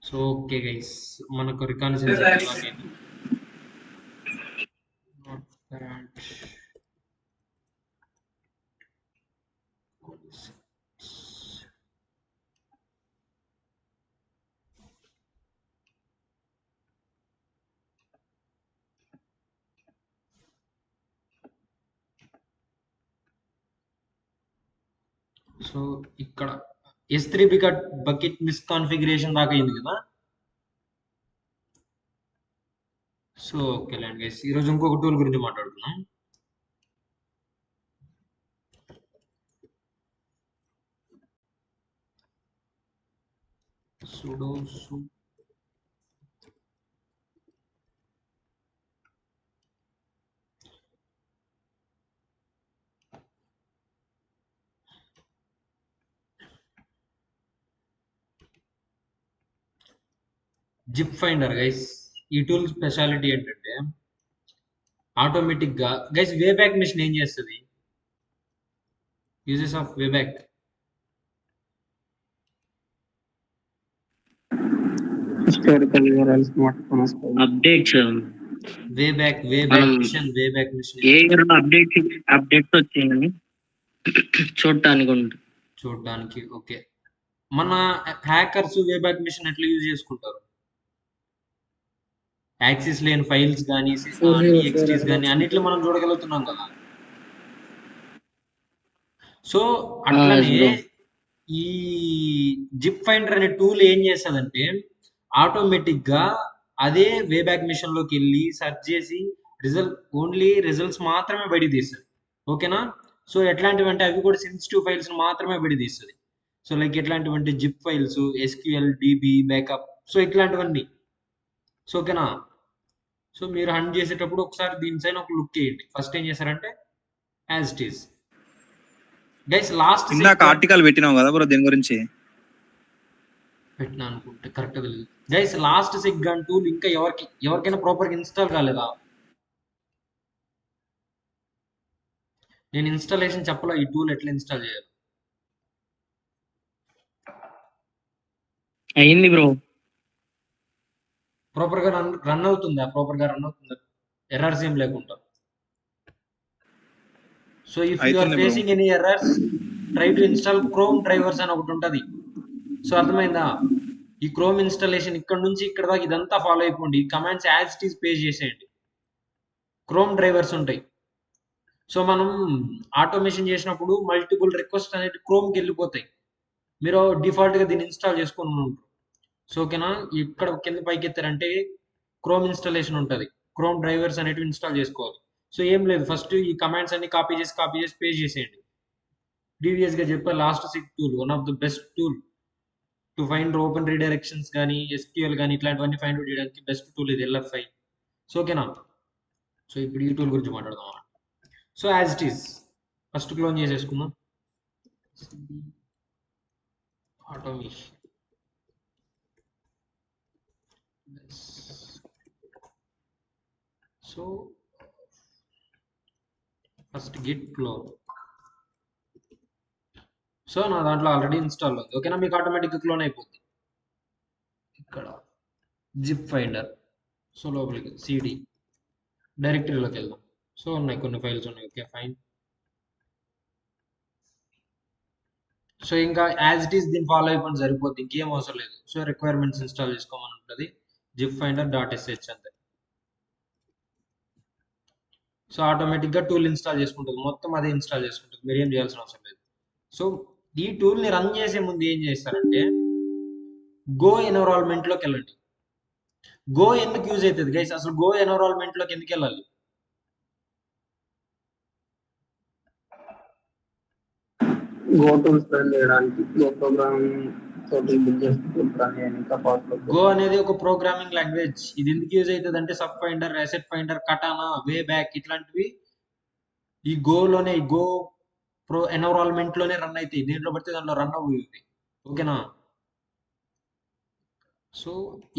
So okay guys, మనకు రికాన్సెన్స్ అయితే lock అయింది. Not that. సో ఇక్కడ S3 బకెట్ మిస్కాన్ఫిగరేషన్ దాకా అయింది కదా. సో ఓకేలేండి గైస్, ఈరోజు ఇంకొక టూల్ గురించి మాట్లాడుతున్నాం. sudo zip finder guys. ఈ టూల్ స్పెషాలిటీ ఏంటంటే ఆటోమేటిక్ గా గైస్ వేబ్యాక్ మిషన్ ఏం చేస్తుంది, యూజెస్ ఆఫ్ వేబ్యాక్. హిస్టారికల్ వివరాలు అప్డేట్స్ వేబ్యాక్ మనం మిషన్ ఏ ఇయర్ లో అప్డేట్స్ వచ్చాయని చూడడానికి. ఓకే, మన హ్యాకర్స్ వేబ్యాక్ మిషన్ ఎట్లా యూజ్ చేసుకుంటారు? యాక్సిస్ లేని ఫైల్స్ కానీ టీఎక్స్టీస్ కానీ అన్నిట్లో మనం చూడగలుగుతున్నాం కదా. సో అట్లనే ఈ జిప్ ఫైండర్ అనే టూల్ ఏం చేస్తుందంటే ఆటోమేటిక్ గా అదే వేబ్యాక్ మిషన్ లోకి వెళ్ళి సెర్చ్ చేసి ఓన్లీ రిజల్ట్స్ మాత్రమే బయట తీస్తుంది. ఓకేనా? సో ఎట్లాంటివి అంటే అవి కూడా సెన్సిటివ్ ఫైల్స్ మాత్రమే బయట తీస్తుంది. సో లైక్ ఎట్లాంటివంటే zip files, SQL, DB, backup, so ఇట్లాంటివన్నీ. సో ఓకేనా? సో మీరు హంట్ చేసేటప్పుడు ఒకసారి దీని సైన్ ఒక లుక్ వేయండి. ఫస్ట్ ఏం చేశారంటే as it is guys. Last ఇందాక ఆర్టికల్ పెట్టినావు కదా బ్రో, దీని గురించి పెట్టినా అనుకుంటే కరెక్ట్ తెలియదు గైస్. లాస్ట్ సిగ్ గన్ టూల్ ఇంకా ఎవరికైనా ప్రాపర్గా ఇన్స్టాల్ కాలేదా? నేను ఇన్స్టాలేషన్ చెప్పలా, ఈ టూల్ ఎట్లా ఇన్స్టాల్ చేయాలి. అయింది బ్రో. ప్రాపర్గా రన్ అవుతుందా? ఎర్రర్స్ ఏం లేకుండా. So if you are facing any errors, try to install Chrome drivers అని ఒకటి ఉంటుంది. సో అర్థమైందా? ఈ క్రోమ్ ఇన్స్టాలేషన్ ఇక్కడ నుంచి ఇక్కడ దాకా ఇదంతా ఫాలో అయిపోండి. ఈ commands as it is page చేసేయండి. క్రోమ్ డ్రైవర్స్ ఉంటాయి. సో మనం ఆటోమేషన్ చేసినప్పుడు మల్టిపుల్ రిక్వెస్ట్ అనేది క్రోమ్కి వెళ్ళిపోతాయి. మీరు డిఫాల్ట్గా దీన్ని ఇన్స్టాల్ చేసుకొని ఉంటారు. సో ఓకేనా? ఇక్కడ కింద పైకి ఎత్తారంటే క్రోమ్ ఇన్స్టాలేషన్ ఉంటుంది. క్రోమ్ డ్రైవర్స్ అనేవి ఇన్స్టాల్ చేసుకోవాలి. సో ఏం లేదు, ఫస్ట్ ఈ కమాండ్స్ అన్ని కాపీ చేసి పేస్ట్ చేసేయండి. ప్రీవియస్గా చెప్పే last sick tool one of the best tool to find open redirections కానీ ఎస్క్యూఎల్ కానీ ఇట్లాంటివన్నీ ఫైండ్ అవుట్ చేయడానికి బెస్ట్ టూల్ ఇది LFI. సో ఓకేనా? సో ఇప్పుడు ఈ టూల్ గురించి మాట్లాడదాం. So as it is first clone చేసేసుకుందాం. Automation so first git clone. So నా దాంట్లో ఆల్రెడీ ఇన్స్టాల్ ఉంది. ఓకేనా? మీకు ఆటోమేటిక్గా క్లోన్ అయిపోద్ది. ఇక్కడ జిప్ ఫైండర్. సో లోపలికి సిడి డైరెక్టరీలోకి వెళ్దాం. సో ఉన్నాయి, కొన్ని ఫైల్స్ ఉన్నాయి. Okay fine. సో ఇంకా యాజ్ ఇట్ ఈస్ దీన్ని ఫాలో అయిపోయింది సరిపోద్ది, ఇంకేం అవసరం లేదు. సో రిక్వైర్మెంట్స్ ఇన్స్టాల్ చేసుకోమని ఉంటుంది, జిప్ ఫైండర్ .sh అంతే. సో ఆటోమేటిక్గా టూల్ ఇన్స్టాల్ చేసుకుంటుంది, మొత్తం అదే ఇన్స్టాల్ చేసుకుంటుంది, మీరు ఏం చేయాల్సిన అవసరం లేదు. సో ఈ టూల్ని రన్ చేసే ముందు ఏం చేస్తారంటే గో ఎన్విరాన్మెంట్లోకి వెళ్ళండి. గో ఎందుకు యూజ్ అవుతుంది గైస్? అసలు గో ఎన్విరాన్మెంట్లోకి ఎందుకు వెళ్ళాలి? గో టూల్స్ రన్ చేయడానికి, గో ప్రోగ్రామింగ్ తోటి బిల్డ్ చేసుకుంటాను. గో అనేది ఒక ప్రోగ్రామింగ్ లాంగ్వేజ్. ఇది ఎందుకు యూజ్ అవుతుంది అంటే sub finder, asset finder, కటానా, way back ఇట్లాంటివి ఈ గోలోనే, గో ప్రో ఎన్విరాన్మెంట్ లోనే రన్ అవుతాయి. దేంట్లో పడితే దాంట్లో రన్ అవుతుంది. ఓకేనా? సో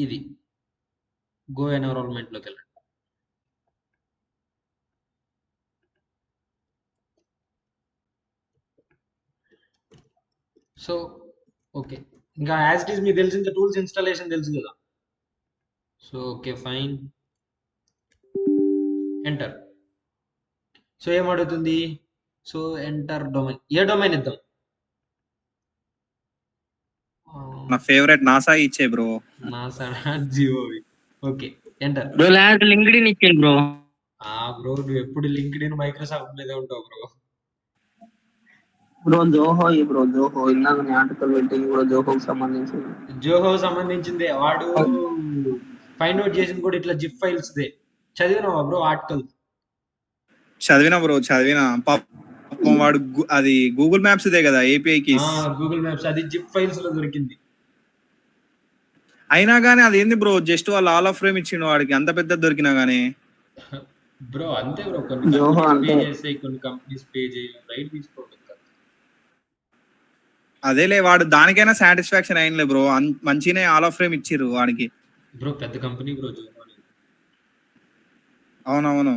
ఇది గో ఎన్విరాన్మెంట్ లోకి వెళ్ళండి. సో ఓకే, ఇంకా యాజ్ ఇట్ ఈస్ మీకు తెలిసి ఇంకా టూల్స్ ఇన్స్టాలేషన్ తెలుసు కదా. So okay fine, enter. So ఏమడుగుతుంది? So enter domain. ఏ డొమైన్ ఇద్దాం? నా ఫేవరెట్ నాసా ఇచ్చే bro. NASA GOV. Okay enter. Bro last LinkedIn ఇచ్చేది బ్రో. బ్రో నువ్వు ఎప్పుడు లింక్డ్ఇన్ మైక్రోసాఫ్ట్ మీదే ఉంటావు బ్రో. బ్రో జోహో ఇందాక నేను ఆర్టికల్ పెట్టింది కూడా జోహోకి సంబంధించి. జోహో సంబంధించిందే. వాడు ఫైండ్ అవుట్ చేసింది కూడా ఇట్లా జిప్ ఫైల్స్ దే. చదివినావా బ్రో ఆర్టికల్? చదివినా బ్రో, చదివినా. పాపం వాడు అది గూగుల్ మ్యాప్స్ ఇదే కదా ఏపీఐకి. గూగుల్ మ్యాప్స్ అది జిప్ ఫైల్స్ లో దొరికింది. అయినా గానీ అది ఏంది బ్రో, జస్ట్ వాళ్ళు ఆల్ ఆఫ్ ఫ్రేమ్ ఇచ్చిండు వాడికి, అంత పెద్ద దొరికినా గానీ. బ్రో అంతే బ్రో, కొన్ని కంపెనీస్ పే చేస్తాయి, కొన్ని కంపెనీస్ పే చేయవు. రైట్ తీసుకోవడం. అదేలే, వాడు దానికైనా సాటిస్ఫాక్షన్ అయిందిలే బ్రో, మంచిగానే ఆల్ ఆఫ్ ఫ్రేమ్ ఇచ్చిర్రు వాడికి. బ్రో పెద్ద కంపెనీ బ్రో జోహో. అవునవును.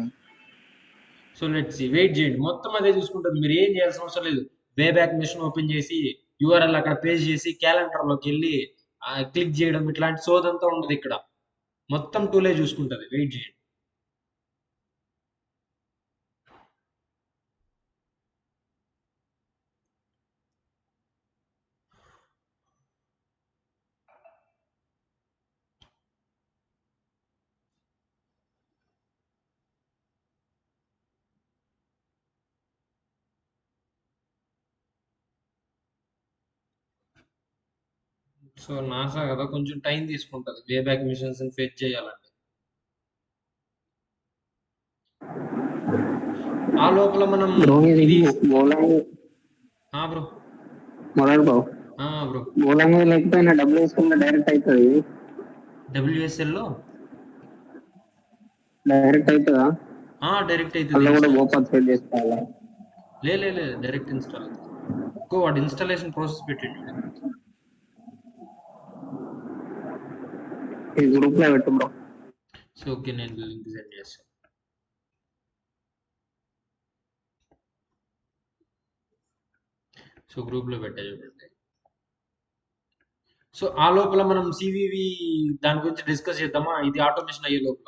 సో లెట్స్ సీ, వెయిట్ చేయండి, మొత్తం అదే చూసుకుంటుంది. మీరు ఏం చేయాల్సిన అవసరం లేదు. వే బ్యాక్ మిషన్ ఓపెన్ చేసి యూఆర్ఎల్ అక్కడ పేస్ట్ చేసి క్యాలెండర్ లోకి వెళ్ళి క్లిక్ చేయడం, ఇట్లాంటి సోదంతా ఉండదు ఇక్కడ. మొత్తం టూలే చూసుకుంటది. వెయిట్ చేయండి. సో నాసా కదా, కొంచెం టైం తీసుకుంటది వే బ్యాక్ మిషన్స్ ఫెచ్ చేయాలంటే. ఆ లోపల మనం బ్రో ఇది బ్రో బ్రో బ్రో గోలా మీద లేకపోయినా డబ్బులు వేసుకుంటే డైరెక్ట్ అవుతుంది. డబ్ల్యూఎస్ఎల్ లో డైరెక్ట్ అవుతుందా? డైరెక్ట్ అలా కూడా అవుతుంది. ఓపెన్ సెట్ చేసుకోవాలా? లే డైరెక్ట్ ఇన్స్టాల్ అవుతుంది. వాడు ఇన్స్టాలేషన్ ప్రాసెస్ పెట్టిండు. ఈ గ్రూప్ లో పెట్టు బ్రో. సో ఓకే, నేను లింక్ సెండ్ చేస్తాను. సో గ్రూప్ లో పెట్టా చూడండి. సో ఆ లోపల మనం సివివి దాని గురించి డిస్కస్ చేద్దామా? ఇది ఆటోమేషన్ అయ్యే లోపల.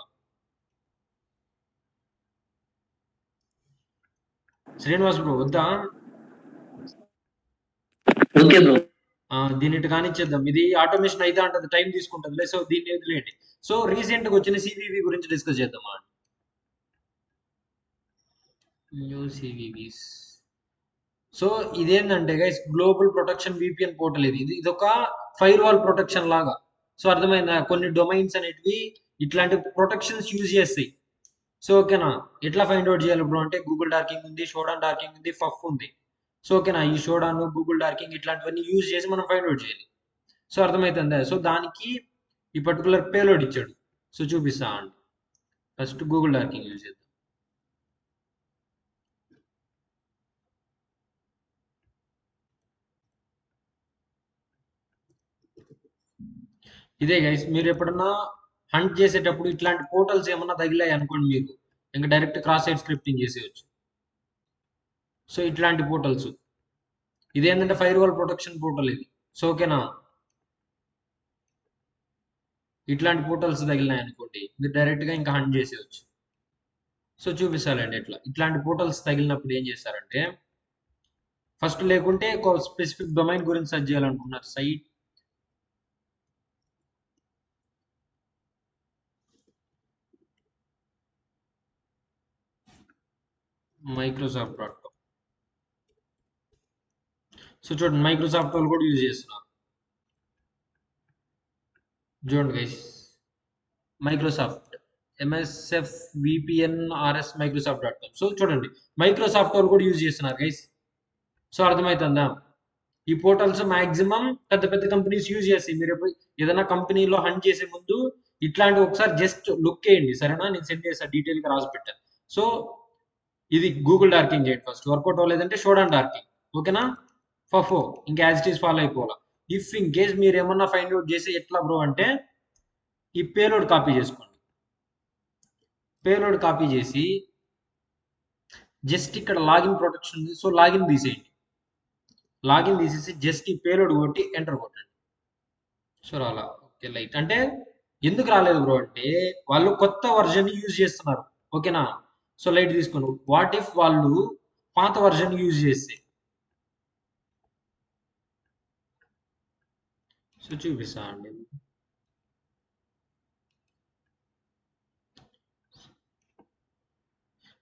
శ్రీనివాస్ బ్రో వద్దా? Okay bro. దీన్ని ఇటు కానిచ్చేద్దాం. ఇది ఆటోమేషన్ అయితే అంటది, టైం తీసుకుంటుంది. సో దీన్ని వదిలేయండి. సో రీసెంట్ గా వచ్చిన సివివి గురించి డిస్కస్ చేద్దామా? న్యూ సివివిస్. సో ఇదేంటంటే guys, global protection VPN portal. ఇది ఒక ఫైర్ వాల్ ప్రొటెక్షన్ లాగా. సో అర్థమైందా? కొన్ని డొమైన్స్ అనేటివి ఇట్లాంటి ప్రొటెక్షన్స్ యూజ్ చేస్తాయి. సో ఓకేనా? ఎట్లా ఫైండ్ అవుట్ చేయాలి బ్రో అంటే, గూగుల్ డార్కింగ్ ఉంది, షోడాన్ డార్కింగ్ ఉంది, ఫఫ్ ఉంది. సో ఓకేనా? ఈ షోడాన్, గూగుల్ డార్కింగ్ ఇట్లాంటివన్నీ యూజ్ చేసి మనం ఫైండ్ అవుట్ చేయాలి. సో అర్థమవుతుందా? సో దానికి ఈ పర్టికులర్ పేలోడ్ ఇచ్చాడు. సో చూపిస్తా అండి. ఫస్ట్ గూగుల్ డార్కింగ్ యూజ్ చేద్దాం. ఇదే గైస్, మీరు ఎప్పుడన్నా హంట్ చేసేటప్పుడు ఇట్లాంటి పోర్టల్స్ ఏమన్నా తగిలాయి అనుకోండి, మీకు ఇంకా డైరెక్ట్ క్రాస్ సైట్ స్క్రిప్టింగ్ చేసేయచ్చు. సో ఇట్లాంటి పోర్టల్స్, ఇదేంటంటే ఫైర్ వాల్ ప్రొటెక్షన్ పోర్టల్ ఇది. సో ఓకేనా? ఇట్లాంటి పోర్టల్స్ తగిలినాయి అనుకోండి, మీరు డైరెక్ట్ గా ఇంకా హంట్ చేసేయచ్చు. సో చూపిస్తానండి ఎట్లా. ఇట్లాంటి పోర్టల్స్ తగిలినప్పుడు ఏం చేస్తారంటే, ఫస్ట్ లేకుంటే ఒక స్పెసిఫిక్ డొమైన్ గురించి సెర్చ్ చేయాలనుకున్నారు, సైట్ మైక్రోసాఫ్ట్.com. సో చూడండి, మైక్రోసాఫ్ట్ వాళ్ళు కూడా యూజ్ చేస్తున్నారు. చూడండి guys, Microsoft MSF VPN RS Microsoft. So చూడండి, మైక్రోసాఫ్ట్ వాళ్ళు కూడా యూజ్ చేస్తున్నారు గైస్. సో అర్థమవుతుందా? ఈ పోర్టల్స్ మాక్సిమం పెద్ద పెద్ద కంపెనీస్ యూజ్ చేస్తాయి. మీరు ఎప్పుడు ఏదైనా కంపెనీలో హంట్ చేసే ముందు ఇట్లాంటి ఒకసారి జస్ట్ లుక్ వేయండి, సరేనా? నేను సెండ్ చేస్తా, డీటెయిల్ గా రాసి పెట్టాను. సో ఇది గూగుల్ డార్కింగ్ చేయండి ఫస్ట్. వర్కౌట్ అవ్వలేదంటే షోడాన్ డార్కింగ్. ఓకేనా? ఫఫో ఇంకా యాజ్ ఇట్ ఈస్ ఫాలో అయిపోవాలా. ఇఫ్ ఇన్ కేస్ మీరు ఏమన్నా ఫైండ్ అవుట్ చేసి ఎట్లా బ్రో అంటే, ఈ పేలోడ్ కాపీ చేసుకోండి. పేలోడ్ కాపీ చేసి జస్ట్ ఇక్కడ లాగిన్ ప్రొటెక్షన్ ఉంది. సో లాగిన్ తీసేయండి. లాగిన్ తీసేసి జస్ట్ ఈ పేలోడ్ కొట్టి ఎంటర్ కొట్టండి. సో రాలా. ఓకే. లైట్ అంటే ఎందుకు రాలేదు బ్రో అంటే వాళ్ళు కొత్త వర్షన్ యూజ్ చేస్తున్నారు. ఓకేనా? సో లైట్ తీసుకోను. వాట్ ఇఫ్ వాళ్ళు పాత వర్షన్ యూజ్ చేస్తే? సో చూపిస్తా అండి.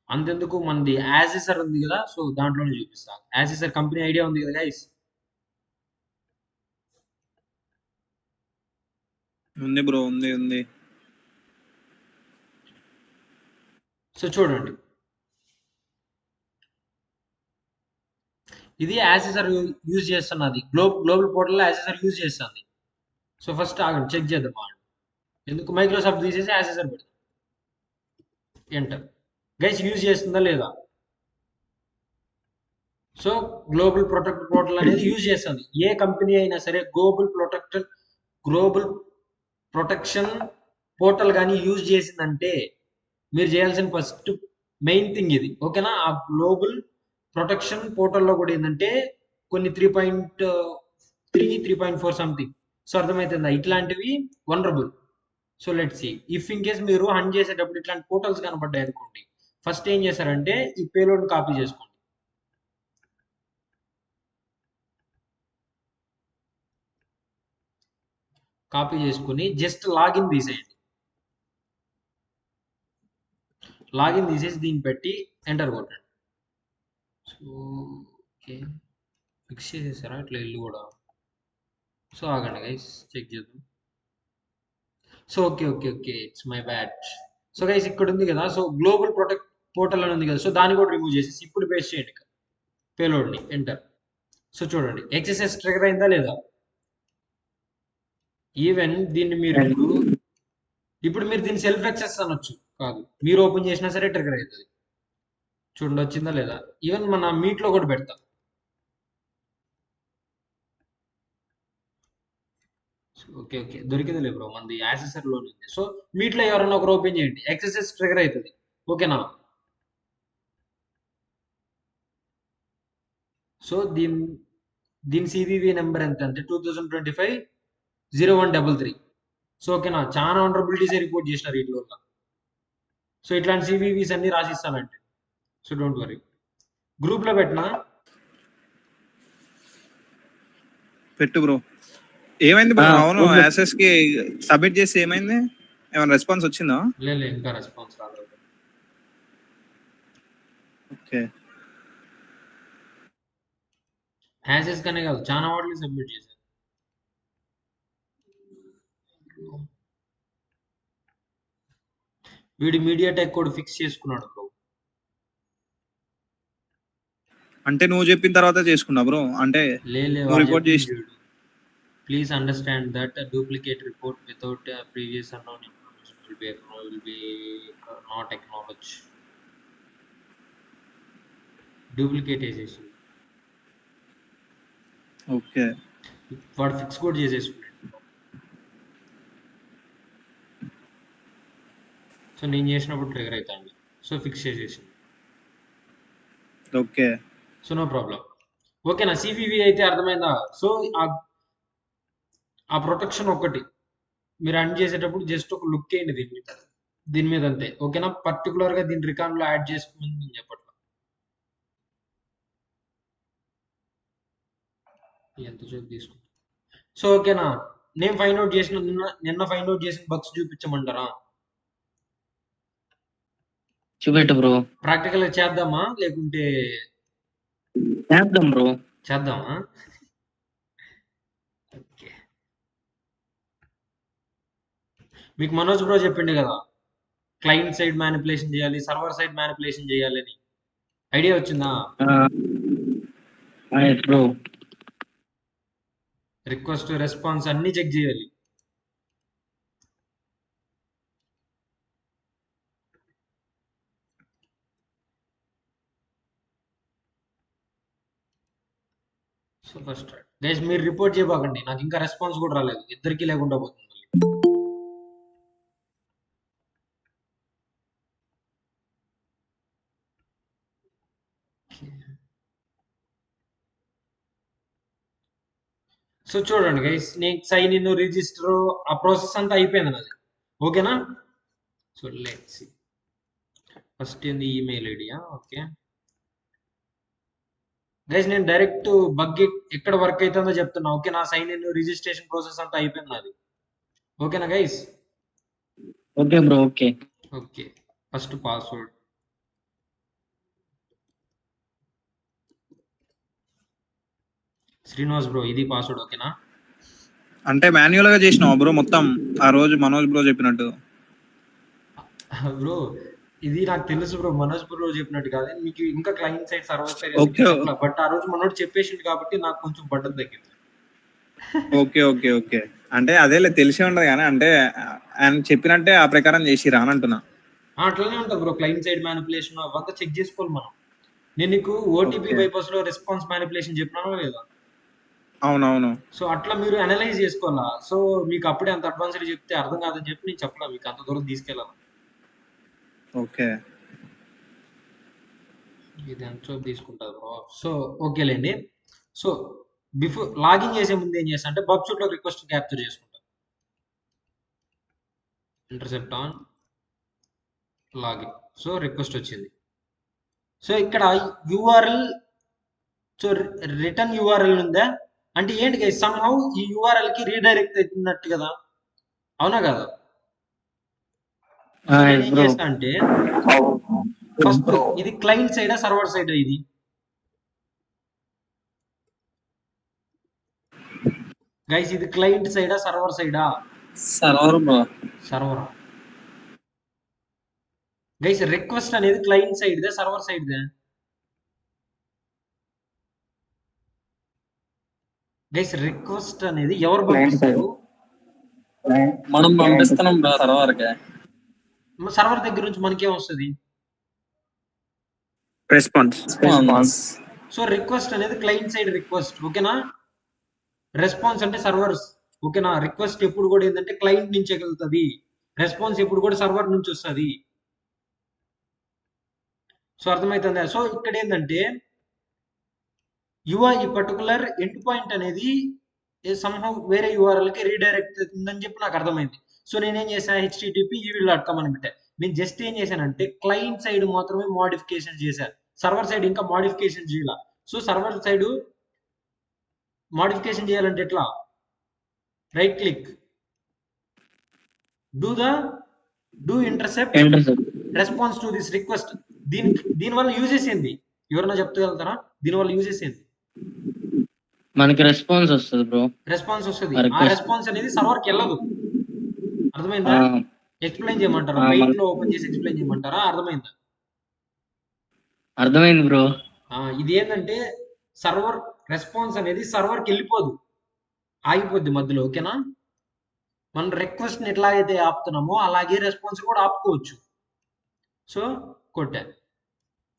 అంతెందుకు మనది యాసెసర్ ఉంది కదా! సో దాంట్లోనే చూపిస్తా. యాసెసర్ కంపెనీ ఐడియా ఉంది కదా గైస్? ఉంది బ్రో, ఉంది. సో చూడండి. ఇది యాసెసర్ యూజ్ చేస్తున్నది. గ్లోబల్ పోర్టల్‌లో యాసెసర్ యూజ్ చేస్తుంది. సో ఫస్ట్ ఆగండి చెక్ చేద్దాం ఆగండి. ఎందుకు మైక్రోసాఫ్ట్ తీసేసి యాసెసర్ పెడదాం. ఎంటర్. గైస్ యూజ్ చేస్తుందా లేదా? సో గ్లోబల్ ప్రొటెక్ట్ పోర్టల్ అనేది యూజ్ చేస్తుంది. ఏ కంపెనీ అయినా సరే గ్లోబల్ ప్రొటెక్షన్ పోర్టల్ కానీ యూజ్ చేసిందంటే మీరు చేయాల్సిన ఫస్ట్ మెయిన్ థింగ్ ఇది. ఓకేనా? ఆ గ్లోబల్ ప్రొటెక్షన్ పోర్టల్లో కూడా ఏంటంటే కొన్ని 3.3, 3.4 సంథింగ్. సో అర్థమవుతుందా? ఇట్లాంటివి vulnerable. So let's see. If in case మీరు హంట్ చేసేటప్పుడు ఇట్లాంటి పోర్టల్స్ కనపడ్డాయి అనుకోండి, ఫస్ట్ ఏం చేస్తారంటే ఈ పేలోడ్ కాపీ చేసుకోండి. కాపీ చేసుకొని జస్ట్ లాగిన్ తీసేయండి. లాగిన్ తీసేసి దీన్ని పెట్టి ఎంటర్ కొట్టండి. So okay. ఫిక్స్ చేసేసారా ఇట్లా ఇల్లు కూడా? సో ఆగండి గైస్ చెక్ చేద్దాం. So okay. It's my bad. So guys ఇక్కడ ఉంది కదా! సో గ్లోబల్ ప్రొటెక్ట్ పోర్టల్ అని ఉంది కదా! సో దాన్ని కూడా రిమూవ్ చేసేసి ఇప్పుడు పేస్ట్ చేయండి పేలోడ్‌ని. ఎంటర్. సో చూడండి ఎక్సెస్ ట్రిగర్ అయిందా లేదా? ఈవెన్ దీన్ని మీరు ఇప్పుడు మీరు దీన్ని సెల్ఫ్ యాక్సెస్ అనొచ్చు. కాదు. మీరు ఓపెన్ చేసినా సరే ట్రిగర్ అవుతది. చూడండి వచ్చిందా లేదా? ఈవెన్ మన మీట్‌లో కూడా పెడతా. ఓకే. దొరికిందిలే బ్రో. మనది యాక్సెసరీలోనే ఉంది. సో మీట్‌లో ఎవరన్నా ఒకరు ఓపెన్ చేయండి. ఎక్సెస్ ట్రిగర్ అయితది. ఓకేనా? సో దీని సీవీవీ నెంబర్ ఎంత అంటే 2025-0133. సో ఓకేనా? చాలా వల్నరబిలిటీసే రిపోర్ట్ చేసినారు వీటి వల్ల. సో ఇట్లాంటి సీవీవీస్ అన్ని రాసిస్తానండి. So don't worry. గ్రూప్‌లో పెట్టినా? పెట్టు బ్రో. ఏమైంది బ్రో? అవును, group లో- యాసెస్ కి సబ్మిట్ చేసి ఏమైంది? ఏమైనా రెస్పాన్స్ వచ్చిందా? లేదు ఇంకా రెస్పాన్స్ రాలేదు. ఓకే. యాక్సెస్ కనే కాదు చాలా వాటికి సబ్మిట్ చేశాను. వీడు మీడియాటెక్ కోడ్ ఫిక్స్ చేసుకున్నాడు బ్రో. అంటే నువ్వు చెప్పిన తర్వాత చేసుకున్నా బ్రో? అంటే నువ్వు రిపోర్ట్ చేసి please understand that duplicate report without previous unknown information will be not acknowledged. Duplicate వేసేసి ఓకే. వాడు ఫిక్స్ కూడా చేసేసుకున్నాడు. సో నేను చేసినప్పుడు ట్రిగర్ అవుతాండి. సో ఫిక్స్ చేసేసి ఓకే. So no problem. ఓకేనా? సివివి అయితే అర్థమైందా? సో ఆ ప్రొటెక్షన్ ఒక్కటి మీరు రన్ చేసేటప్పుడు జస్ట్ ఒక లుక్ వేయండి దీని మీద అంతే. ఓకేనా? పర్టికులర్ గా దీని రికార్డ్ లో యాడ్ చేసుకోమని నేను చెప్పట్లా. ఎంతసేపు తీసుకుంటా? సో ఓకేనా? నేను ఫైండ్ అవుట్ చేసిన నిన్న ఫైండ్ అవుట్ చేసిన బగ్స్ చూపించమంటారా? చూపెట్టు బ్రో. ప్రాక్టికల్ గా చేద్దామా లేకుంటే చేద్దాం బ్రో. చేద్దామా? ఓకే. మీకు మనోజ్ బ్రో చెప్పిండు కదా క్లయింట్ సైడ్ మ్యానిపులేషన్ చేయాలి, సర్వర్ సైడ్ మ్యానిపులేషన్ చేయాలి అని. ఐడియా వచ్చిందా? బ్రో రిక్వెస్ట్ రెస్పాన్స్ అన్ని చెక్ చేయాలి. సో ఫస్ట్ గైస్ మీరు రిపోర్ట్ చేయబాకండి. నాకు ఇంకా రెస్పాన్స్ కూడా రాలేదు. ఇద్దరికి లేకుండా పోతుంది మళ్ళీ. సో చూడండి గైస్, నేను సైన్ ఇన్ రిజిస్టర్ ఆ ప్రాసెస్ అంతా అయిపోయింది నాది. ఓకేనా? So let's see. ఫస్ట్ ఏంది ఈమెయిల్ ఐడియా. ఓకే గైస్, నేను డైరెక్ట్ బగ్ ఎక్కడ వర్క్ అవుతుందో చెప్తున్నా. ఓకే, నా సైన్ ఇన్ రిజిస్ట్రేషన్ ప్రాసెస్ అంతా అయిపోయింది నాది. ఓకేనా guys? Okay bro, okay. Okay, first password. Srinivas bro, ఇది పాస్వర్డ్. ఓకేనా? అంటే మాన్యువల్ గా చేసినావు బ్రో మొత్తం ఆ రోజు మనోజ్ బ్రో చెప్పినట్టు? బ్రో ఇది నాకు తెలుసు బ్రో, మనోజ్ బ్రో చెప్పినట్టు కాదు. మీకు ఇంకా client side server side okay but ఆ రోజు మనోడు చెప్పేసిండు కాబట్టి నాకు కొంచెం బట్టలు తగ్గింది. ఓకే ఓకే ఓకే అంటే అదేలే తెలిసే ఉండదు కానీ అంటే ఆయన చెప్పినట్టే ఆ ప్రకారం చేసిరా అని అంటున్నా. అట్లనే ఉంటుంది బ్రో, క్లయింట్ సైడ్ మ్యానిపులేషన్ అవంతా చెక్ చేసుకోవాలి మనం. నేను నీకు ఓటీపీ Okay. బైపాస్ లో రెస్పాన్స్ మ్యానిపులేషన్ చెప్పినానో లేదా? అవునవును. సో అట్లా మీరు అనలైజ్ చేసుకోవాలా. సో మీకు అప్పుడే అంత అడ్వాన్స్డ్ చెప్తే అర్థం కాదని చెప్పి నేను చెప్పలా, మీకు అంత దూరం తీసుకెళ్ళాలి. ఓకే ఇది ఎంత తీసుకుంటుంది బ్రో. సో ఓకేలేండి. సో బిఫోర్ లాగిన్ చేసే ముందు ఏం చేస్తా అంటే బబ్ షూట్ లో రిక్వెస్ట్ క్యాప్చర్ చేసుకుంటా. Intercept on login. So request వచ్చింది. సో ఇక్కడ యూఆర్ఎల్, సో రిటర్న్ యూఆర్ఎల్ ఉందా అంటే ఏంటి గైస్, సమ్హౌ ఈ యూఆర్ఎల్ కి రీడైరెక్ట్ అవుతున్నట్టు కదా, అవునా కదా? సో నేను ఏం బ్రో, చేస్తా అంటే ఫస్ట్ ఇది క్లయింట్ సైడా సర్వర్ సైడా? ఇది గైస్ ఇది క్లయింట్ సైడా సర్వర్ సైడా? Server bro. Server. Guys request అనేది క్లయింట్ సైడ్ దే సర్వర్ సైడ్ దే? గైస్ రిక్వెస్ట్ అనేది ఎవరు పంపిస్తారు? మనం పంపిస్తున్నాం బ్రో సర్వర్ కి. సర్వర్ దగ్గర నుంచి మనకేం వస్తుంది? రెస్పాన్స్. సో రిక్వెస్ట్ అనేది క్లయింట్ సైడ్ రిక్వెస్ట్. ఓకేనా? రెస్పాన్స్ అంటే సర్వర్స్. ఓకేనా? రిక్వెస్ట్ ఎప్పుడు కూడా ఏంటంటే క్లయింట్ నుంచి వెళ్తుంది, రెస్పాన్స్ ఎప్పుడు కూడా సర్వర్ నుంచి వస్తుంది. సో అర్థమవుతుందా? సో ఇక్కడ ఏంటంటే ఈ పర్టికులర్ ఎండ్ పాయింట్ అనేది సమ్హౌ వేరే యూఆర్ఎల్ కి రీడైరెక్ట్ అవుతుందని చెప్పి నాకు అర్థమైంది. సో నేనేం చేశాను, http evil.com అని పెట్టా. నేను జస్ట్ ఏం చేశానంటే క్లయింట్ సైడ్ మాత్రమే మోడిఫికేషన్ చేశాను, సర్వర్ సైడ్ ఇంకా మోడిఫికేషన్ చేయాల. సో సర్వర్ సైడ్ మోడిఫికేషన్ చేయాలంటే ఎట్లా? Right click, do intercept response to this request. దీనివల్ల యూజెస్ ఏంది ఎవరన్నా చెప్తగలుగుతారా? దీనివల్ల యూజెస్ ఏంది? మనకి రెస్పాన్స్ వస్తుంది బ్రో. రెస్పాన్స్ వస్తుంది. ఆ రెస్పాన్స్ అనేది సర్వర్ కి వెళ్ళదు. అర్థమైందా? ఎక్స్ప్లెయిన్ చేయమంటారా? మెయిల్ లో ఓపెన్ చేసి ఎక్స్ప్లెయిన్ చేయమంటారా? అర్థమైందా? అర్థమైంది బ్రో. ఇది ఏంటంటే సర్వర్ రెస్పాన్స్ అనేది సర్వర్కి వెళ్ళిపోదు, ఆగిపోద్ది మధ్యలో. ఓకేనా? మనం రిక్వెస్ట్ ని ఎట్లాగైతే ఆపుతున్నామో అలాగే రెస్పాన్స్ కూడా ఆపుకోవచ్చు. సో కొట్టా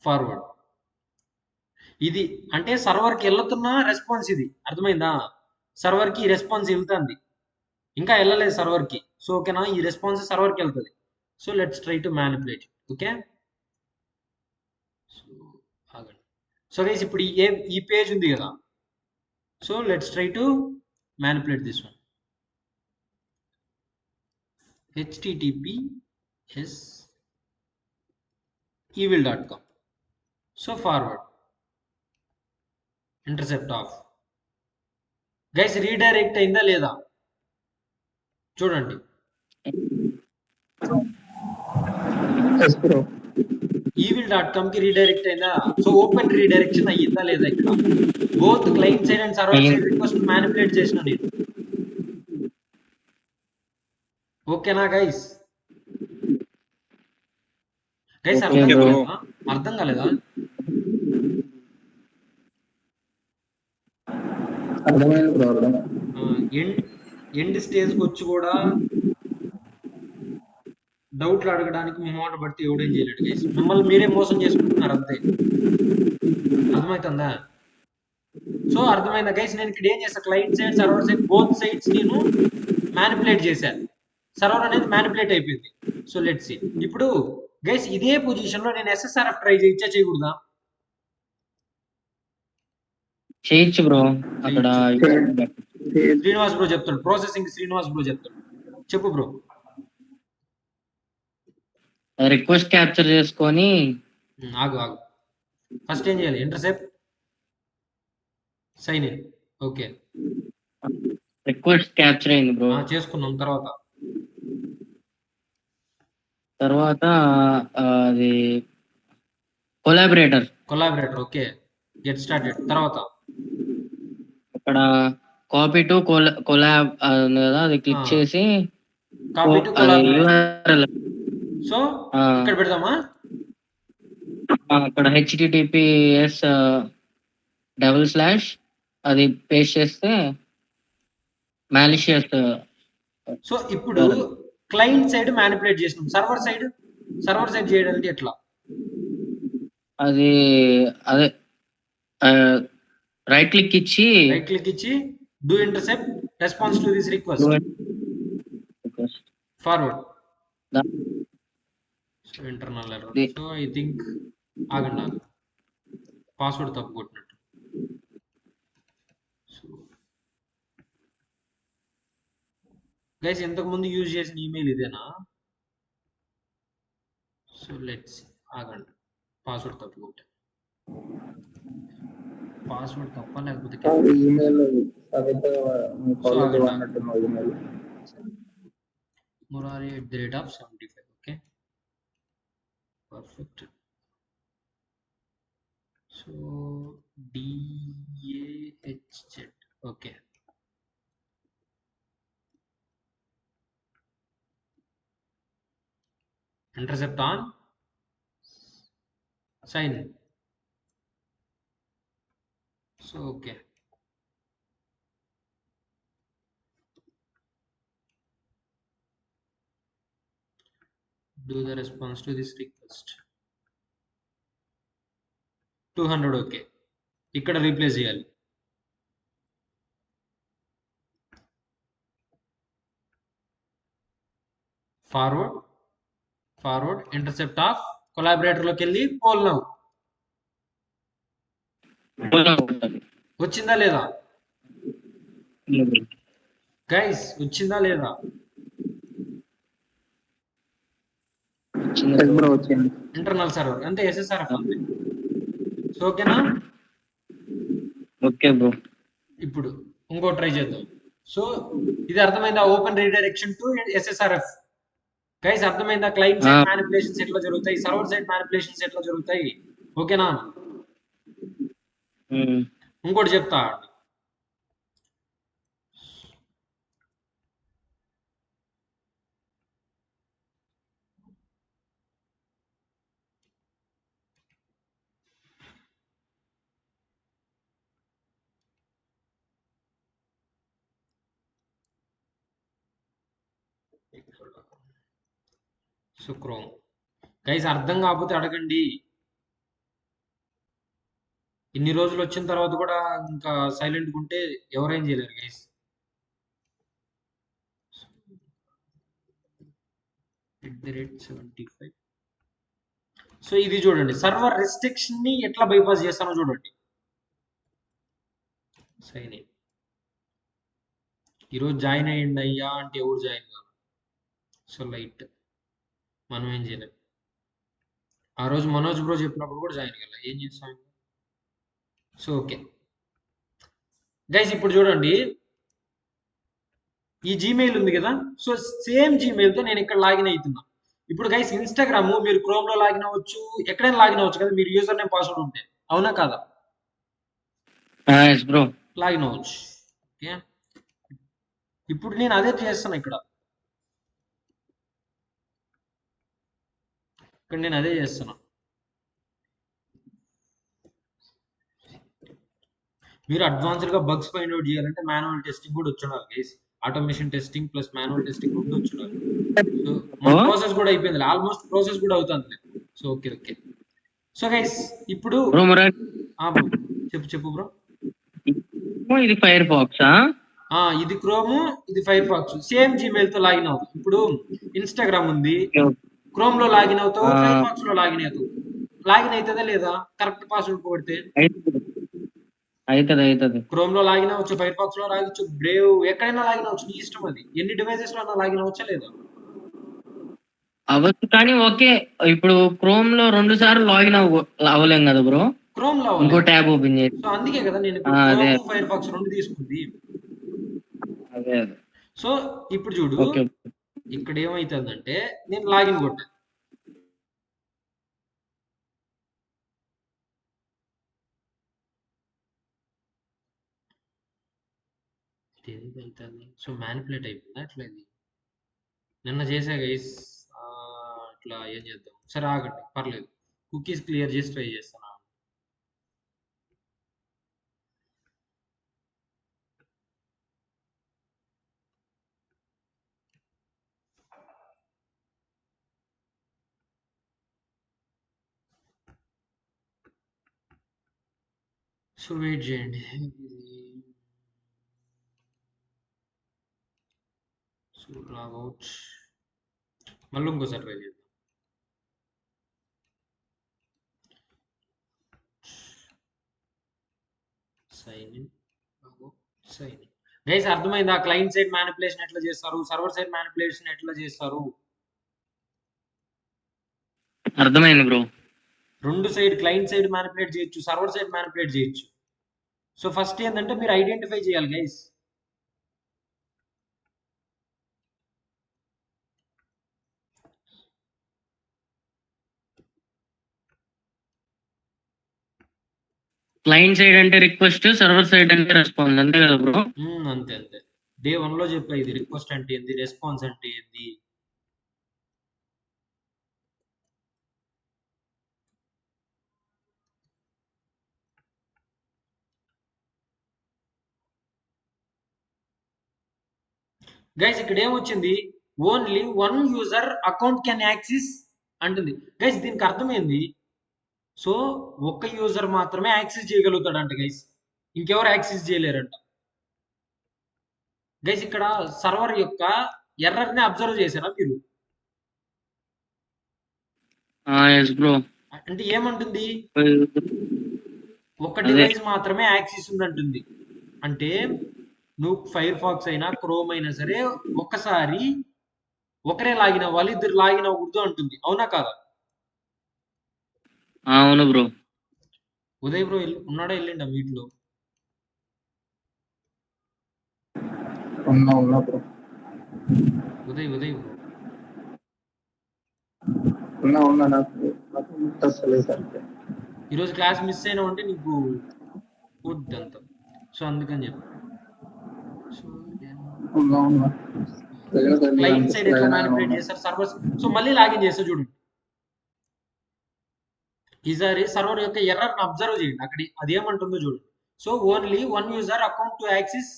ఫార్వర్డ్. ఇది అంటే సర్వర్కి వెళ్తున్న రెస్పాన్స్ ఇది. అర్థమైందా? సర్వర్కి రెస్పాన్స్ వెళ్తుంది, ఇంకా వెళ్ళలేదు సర్వర్కి. సో ఓకేనా? ఈ రెస్పాన్స్ సర్వర్కి వెళ్తుంది. So let's try to manipulate. Okay, so guys ఇప్పుడు ఈ పేజ్ ఉంది కదా, so let's try to manipulate this one. https evil.com. So forward, intercept of. Guys redirect అయిందా లేదా చూడండి. evil.com కి రీడైరెక్ట్ అయిందా? సో ఓపెన్ రీడైరెక్షన్ అయ్యిందా లేదా? ఇక్కడ both client side and server side request manipulate చేసిన నేను. ఓకేనా గైస్? గైస్ అర్థం కాలేదా? అర్థం కాలేదా? ఎండ్ స్టేజ్కి వచ్చి కూడా డౌట్లు అడగడానికి మొహమాట పడితే ఎవడేం చేయలేడు గైస్. మిమ్మల్ని మీరే మోసం చేసుకుంటున్నారు అంతే. అర్థమవుతుందా? సో అర్థమైందా గైస్? నేను ఇక్కడ ఏం చేస్తాను, client side server side both sides నేను మ్యానిపులేట్ చేశాను. సర్వర్ అనేది మ్యానిపులేట్ అయిపోయింది. So let's see. ఇప్పుడు గైస్ ఇదే పొజిషన్ లో నేను SSRF ట్రై చేయొచ్చా చేయకూడదా? చేయొచ్చు బ్రో. అక్కడ శ్రీనివాస్ బ్రో చెప్తాడు. ప్రాసెసింగ్ శ్రీనివాస్ బ్రో చెప్తాడు. చెప్పు బ్రో. రిక్వెస్ట్ క్యాప్చర్ చేసుకొని ఆగు ఆగు. ఫస్ట్ ఏం చేయాలి? Intercept, sign in. Okay, request capture అయింది బ్రో. చేసుకున్నాం. తర్వాత అది కొలాబరేటర్. Okay, get started. తర్వాత అక్కడ కాపీ టు కొలాబ్ ఉంది కదా, అది క్లిక్ చేసి కాపీ టు URL సో ఇక్కడ పెడదామా? అక్కడ https // అది పేస్ట్ చేస్తే మాలిషియస్. సో ఇప్పుడు క్లయింట్ సైడ్ మ్యానిపులేట్ చేసినాం, సర్వర్ సైడ్ చేయడానికి ఎట్లా? అది అదే రైట్ క్లిక్ ఇచ్చి do intercept response to this request forward. So internal error. So I think ఆగండి, పాస్వర్డ్ తప్పు కొట్టినట్టు. సో గైస్ ఇంతకు ముందు యూజ్ చేసిన ఈమెయిల్ ఇదేనా? సో లెట్స్ ఆగండి, పాస్వర్డ్ తప్పు కొట్టా. పాస్వర్డ్ తప్ప లేకపోతే Murari@75. Okay, perfect. So DAHZ. Okay, intercept on, sign in. So okay, do the response to this request 200. Okay, ఇక్కడ రీప్లేస్ చేయాలి. ఫార్వర్డ్ ఇంటర్సెప్ట్ ఆఫ్ కొలాబరేటర్ లోకి వెళ్ళి పోల్ నౌ. వచ్చిందా లేదా గైస్? వచ్చిందా లేదా? ఇంటర్నల్ సర్వర్ అంటే SSRF అంతే. సో ఓకేనా? Okay bro. ఇప్పుడు ఇంకో ట్రై చేద్దాం. సో ఇది అర్థమైందా? Open redirection to SSRF. Guys అర్థమైందా? క్లయింట్ సైడ్ మ్యానిపులేషన్స్ ఎట్లా జరుగుతాయి, సర్వర్ సైడ్ మ్యానిపులేషన్స్ ఎట్లా జరుగుతాయి? ఓకేనా? ఇంకోటి చెప్తా. సో క్రోమ్ గైస్ అర్థం కాకపోతే అడగండి. ఇన్ని రోజులు వచ్చిన తర్వాత కూడా ఇంకా సైలెంట్గా ఉంటే ఎవరేం చేయలేరు గైస్. @75. సో ఇది చూడండి, సర్వర్ రెస్ట్రిక్షన్ ని ఎట్లా బైపాస్ చేస్తానో చూడండి. Sign in. ఈరోజు జాయిన్ అయ్యండి అయ్యా అంటే ఎవరు జాయిన్ కాదు. సో లైట్ మనం ఏం చేయలేం. ఆ రోజు మనోజ్ బ్రో చెప్పినప్పుడు కూడా జాయిన్ కాలే, ఏం చేస్తాం? సో ఓకే గైస్, ఇప్పుడు చూడండి, ఈ జీమెయిల్ ఉంది కదా. సో సేమ్ జీమెయిల్ తో నేను ఇక్కడ లాగిన్ అవుతున్నా. ఇప్పుడు గైస్ ఇన్స్టాగ్రామ్ మీరు క్రోమ్ లో లాగిన్ అవ్వచ్చు, ఎక్కడైనా లాగిన్ అవ్వచ్చు కదా, మీరు యూజర్ నేమ్ పాస్వర్డ్ ఉంటే. అవునా కాదా? లాగిన్ అవ్వచ్చు. ఓకే, ఇప్పుడు నేను అదే చేస్తాను. ఇక్కడ నేను అదే చేస్తున్నా. మీరు అడ్వాన్స్డ్ గా బగ్స్ ఫైండ్ అవుట్ చేయాలంటే మాన్యువల్ టెస్టింగ్ కూడా వచ్చున్నారు guys. Automation testing plus manual testing రెండు వచ్చున్నారు. సో మన ప్రాసెస్ కూడా అయిపోయింది, ఆల్మోస్ట్ ప్రాసెస్ కూడా అవుతుంది. So okay. సో గైస్ ఇప్పుడు చెప్పు బ్రో. ఇది ఫైర్ ఫాక్స్, ఇది క్రోమ్, ఇది ఫైర్ ఫాక్స్. సేమ్ జీమెయిల్ తో లాగిన్ అవుతావు. ఇప్పుడు ఇన్స్టాగ్రామ్ ఉంది, క్రోమ్ లో లాగిన్ అవుతావు, ఫైర్ ఫాక్స్ లో లాగిన్ అవుతావు. లాగిన్ అవుతుందా లేదా? కరెక్ట్ పాస్వర్డ్ కొడితే అవుతుంది. క్రోమ్ లో లాగిన్ అవ్వచ్చు, ఫైర్ ఫాక్స్ లో లాగొచ్చు, బ్రేవ్ ఎక్కడైనా లాగిన్ అవ్వచ్చు, నీ ఇష్టం అది. ఎన్ని డివైసెస్ లో అన్నా లాగిన్ అవ్వచ్చా లేదా? అవ్వచ్చు కానీ ఓకే. ఇప్పుడు క్రోమ్ లో 2 సార్లు లాగిన్ అవ్వలేం కదా బ్రో. క్రోమ్ లో ఇంకో అవ్వలేదు. ట్యాబ్ ఓపెన్ చేసి. సో అందుకే కదా నేను ఇప్పుడు అదే క్రోమ్ ఫైర్ ఫాక్స్ 2 తీసుకుంది. అదే సో ఇప్పుడు చూడు, ఓకే. ఇక్కడ ఏమైతుందంటే నేను లాగిన్ కొట్టా, అవుతుంది. సో మ్యానిపులేట్ అయిపోయిందా అట్లా? ఇది నిన్న చేసా గైస్. అట్లా ఏం చేద్దాం, సరే ఆగండి, పర్లేదు. కుకీస్ క్లియర్ చేసి ట్రై చేస్తాను. సో వెయిట్ చేయండి. సో లాగౌట్, మళ్ళీ ఇంకోసారి ట్రై చేద్దాం. Sign in, sign in. Guys అర్థమైందా? క్లయింట్ సైడ్ మ్యానిపులేషన్ ఎట్లా చేస్తారు, సర్వర్ సైడ్ మ్యానిపులేషన్ ఎట్లా చేస్తారు? అర్థమైంది bro. 2 side, client side manipulate చేయొచ్చు, సర్వర్ సైడ్ మ్యానిపులేట్ చేయొచ్చు. సో ఫస్ట్ ఏంటంటే మీరు ఐడెంటిఫై చేయాలి గైస్. క్లయింట్ సైడ్ అంటే రిక్వెస్ట్, సర్వర్ సైడ్ అంటే రెస్పాన్స్, అంతే కదా బ్రో? అంతే అంతే. డే 1 లో చెప్పా ఇది రిక్వెస్ట్ అంటే ఏంది, రెస్పాన్స్ అంటే ఏంది. గైస్ ఇక్కడ ఏమొచ్చింది, only 1 user account can access అంటుంది. గైస్ దీనికి అర్థమైంది. సో ఒక్క యూజర్ మాత్రమే యాక్సెస్ చేయగలుగుతాడంట గైస్, ఇంకెవరు యాక్సెస్ చేయలేరంట. గైస్ ఇక్కడ సర్వర్ యొక్క ఎర్రర్ ని అబ్జర్వ్ చేశారా మీరు? Yes bro. అంటే ఏమంటుంది, ఒక డివైస్ మాత్రమే యాక్సెస్ ఉందంటుంది. అంటే నువ్వు ఫైర్ ఫాక్స్ అయినా క్రోమ్ అయినా సరే ఒక్కసారి ఒకరే లాగిన్ అవ్వాలి, ఇద్దరు లాగిన్ అవ్వకూడదు అంటుంది. అవునా కాదా? అవును బ్రో. ఉదయ్ బ్రో ఉన్నాడా, వెళ్ళిండా మీట్లో? ఉన్నా బ్రో. ఉదయ్ బ్రో ఉన్నా నాకు వస్తలేదు సరిగ్గా. ఈరోజు క్లాస్ మిస్ అయినా అంటే నీకు వద్దు అంత. సో అందుకని చెప్పి ఉన్నా క్లయింట్ సైడ్ ఎట్లా మ్యానిపులేట్ చేస్తారు, సర్వర్స్. సో మళ్ళీ లాగిన్ చేస్తా చూడండి. ఈసారి సర్వర్ యొక్క ఎర్రర్ ని అబ్జర్వ్ చేయండి, అక్కడ అది ఏమంటుందో చూడండి. So only 1 user account to access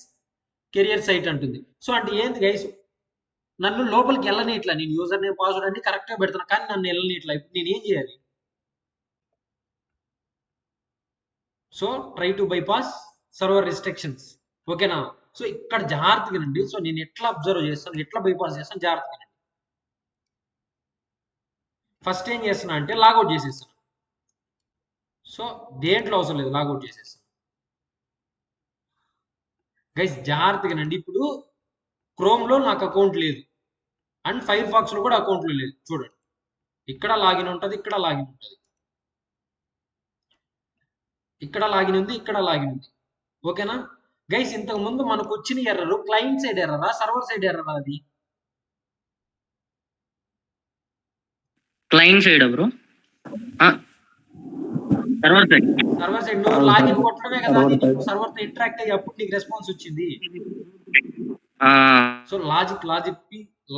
career site అంటుంది. సో అంటే ఏంది గైస్, నన్ను లోపలికి వెళ్ళని ఇట్లా, నేను యూజర్ నేమ్ పాస్వర్డ్ అన్ని కరెక్ట్ గా పెడుతున్నా, కానీ నన్ను వెళ్ళని ఇట్లా. ఇప్పుడు నేను ఏం చేయాలి? So try to bypass server restrictions. ఓకేనా? సో ఇక్కడ జాగ్రత్తగా నండి. సో నేను ఎట్లా అబ్జర్వ్ చేస్తాను, ఎట్లా బైపాస్ చేస్తాను, జాగ్రత్తగా నండి. ఫస్ట్ ఏం చేస్తున్నా అంటే లాగౌట్ చేసేస్తాను. సో దేంట్లో అవసరం లేదు, లాగౌట్ చేసేస్తాను. గైస్ జాగ్రత్తగా నండి. ఇప్పుడు క్రోమ్ లో నాకు అకౌంట్ లేదు, అండ్ ఫైర్ ఫాక్స్ లో కూడా అకౌంట్ లో లేదు. చూడండి, ఇక్కడ లాగిన్ ఉంటుంది, ఇక్కడ లాగిన్ ఉంటుంది, ఇక్కడ లాగిన్ ఉంది, ఇక్కడ లాగిన్ ఉంది. ఓకేనా గైస్? ఇంతకు ముందు మనకు వచ్చిన ఎర్రర్ క్లయింట్ సైడ్ ఎర్రరా, సర్వర్ సైడ్ ఎర్రరా? అది client side bro. Server side. Server side. నువ్వు లాగిన్ కొట్టడమే కదా, అది నీకు సర్వర్ తో ఇంటరాక్ట్ అయ్యి అప్పుడు నీకు రెస్పాన్స్ వచ్చింది. సో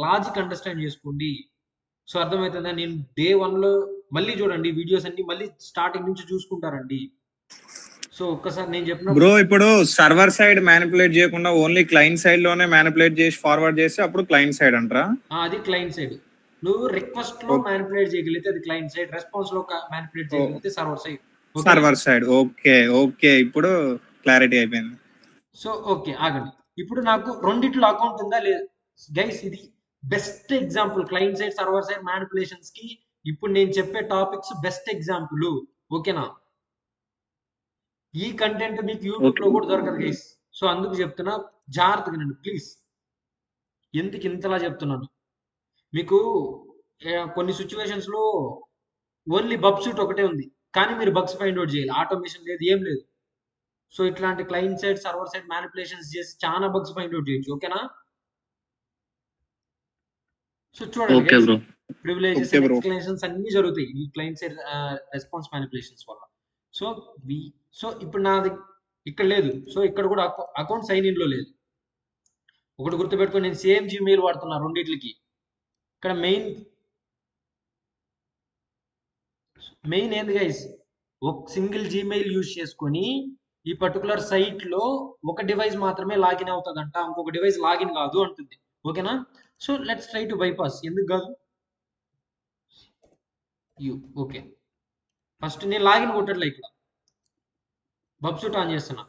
లాజిక్ అండర్స్టాండ్ చేసుకోండి. సో అర్థమవుతుందా? నేను డే 1 లో మళ్ళీ చూడండి, వీడియోస్ అన్ని మళ్ళీ స్టార్టింగ్ నుంచి చూసుకుంటారండి. సో ఒక్కసారి నేను చెప్పిన బ్రో, ఇప్పుడు సర్వర్ సైడ్ మ్యానిపులేట్ చేయకుండా ఓన్లీ క్లయింట్ సైడ్ లోనే మ్యానిపులేట్ చేసి ఫార్వర్డ్ చేస్తే అప్పుడు క్లయింట్ సైడ్ అంటారా? అది క్లయింట్ సైడ్. నువ్వు రిక్వెస్ట్ లో మ్యానిపులేట్ చేయగలిగితే అది క్లయింట్ సైడ్, రెస్పాన్స్ లో మ్యానిపులేట్ చేయగలిగితే server side. Server side. Okay ఇప్పుడు క్లారిటీ అయిపోయింది. సో ఓకే ఆగండి. ఇప్పుడు నాకు రెండిట్లో అకౌంట్ ఉందా లేదు గైస్? ఇది best example client side server side manipulations కి. ఇప్పుడు నేను చెప్పే టాపిక్స్ బెస్ట్ ఎగ్జాంపుల్. ఓకేనా? ఈ కంటెంట్ మీకు యూట్యూబ్ లో కూడా దొరకదు గైస్. సో అందుకు చెప్తున్నా, జాగ్రత్తగా వినండి ప్లీజ్. ఎందుకు ఇంతలా చెప్తున్నాను, మీకు కొన్ని సిచ్యువేషన్స్ లో ఓన్లీ బగ్ షూట్ ఒకటే ఉంది, కానీ మీరు బగ్స్ ఫైండ్ అవుట్ చేయాలి. ఆటోమేషన్ లేదు, ఏం లేదు. సో ఇట్లాంటి client side server side manipulations చేసి చాలా బగ్స్ ఫైండ్ అవుట్ చేయొచ్చు. ఓకేనా? సో చూడండి, ప్రివిలేజెస్ అండ్ ఎక్స్ప్లెనేషన్స్ అన్ని జరుగుతాయి ఈ క్లయింట్ సైడ్ రెస్పాన్స్ మ్యానిపులేషన్స్ వల్ల. సో ఇప్పుడు నాది ఇక్కడ లేదు, సో ఇక్కడ కూడా అకౌంట్ సైన్ ఇన్ లో లేదు. ఒకటి గుర్తుపెట్టుకొని, నేను సేమ్ జీమెయిల్ వాడుతున్నా రెండిట్లకి. ఇక్కడ మెయిన్ ఏంది గైస్, ఒక సింగిల్ జీమెయిల్ యూజ్ చేసుకొని ఈ పర్టికులర్ సైట్ లో ఒక డివైస్ మాత్రమే లాగిన్ అవుతుందంట, ఇంకొక డివైస్ లాగిన్ కాదు అంటుంది. ఓకేనా? So let's try to bypass. ఎందుకు కాదు? ఓకే, ఫస్ట్ నేను లాగిన్ కొట్టట్లే, ఇక్కడ బబ్సూట్ ఆన్ చేస్తున్నా.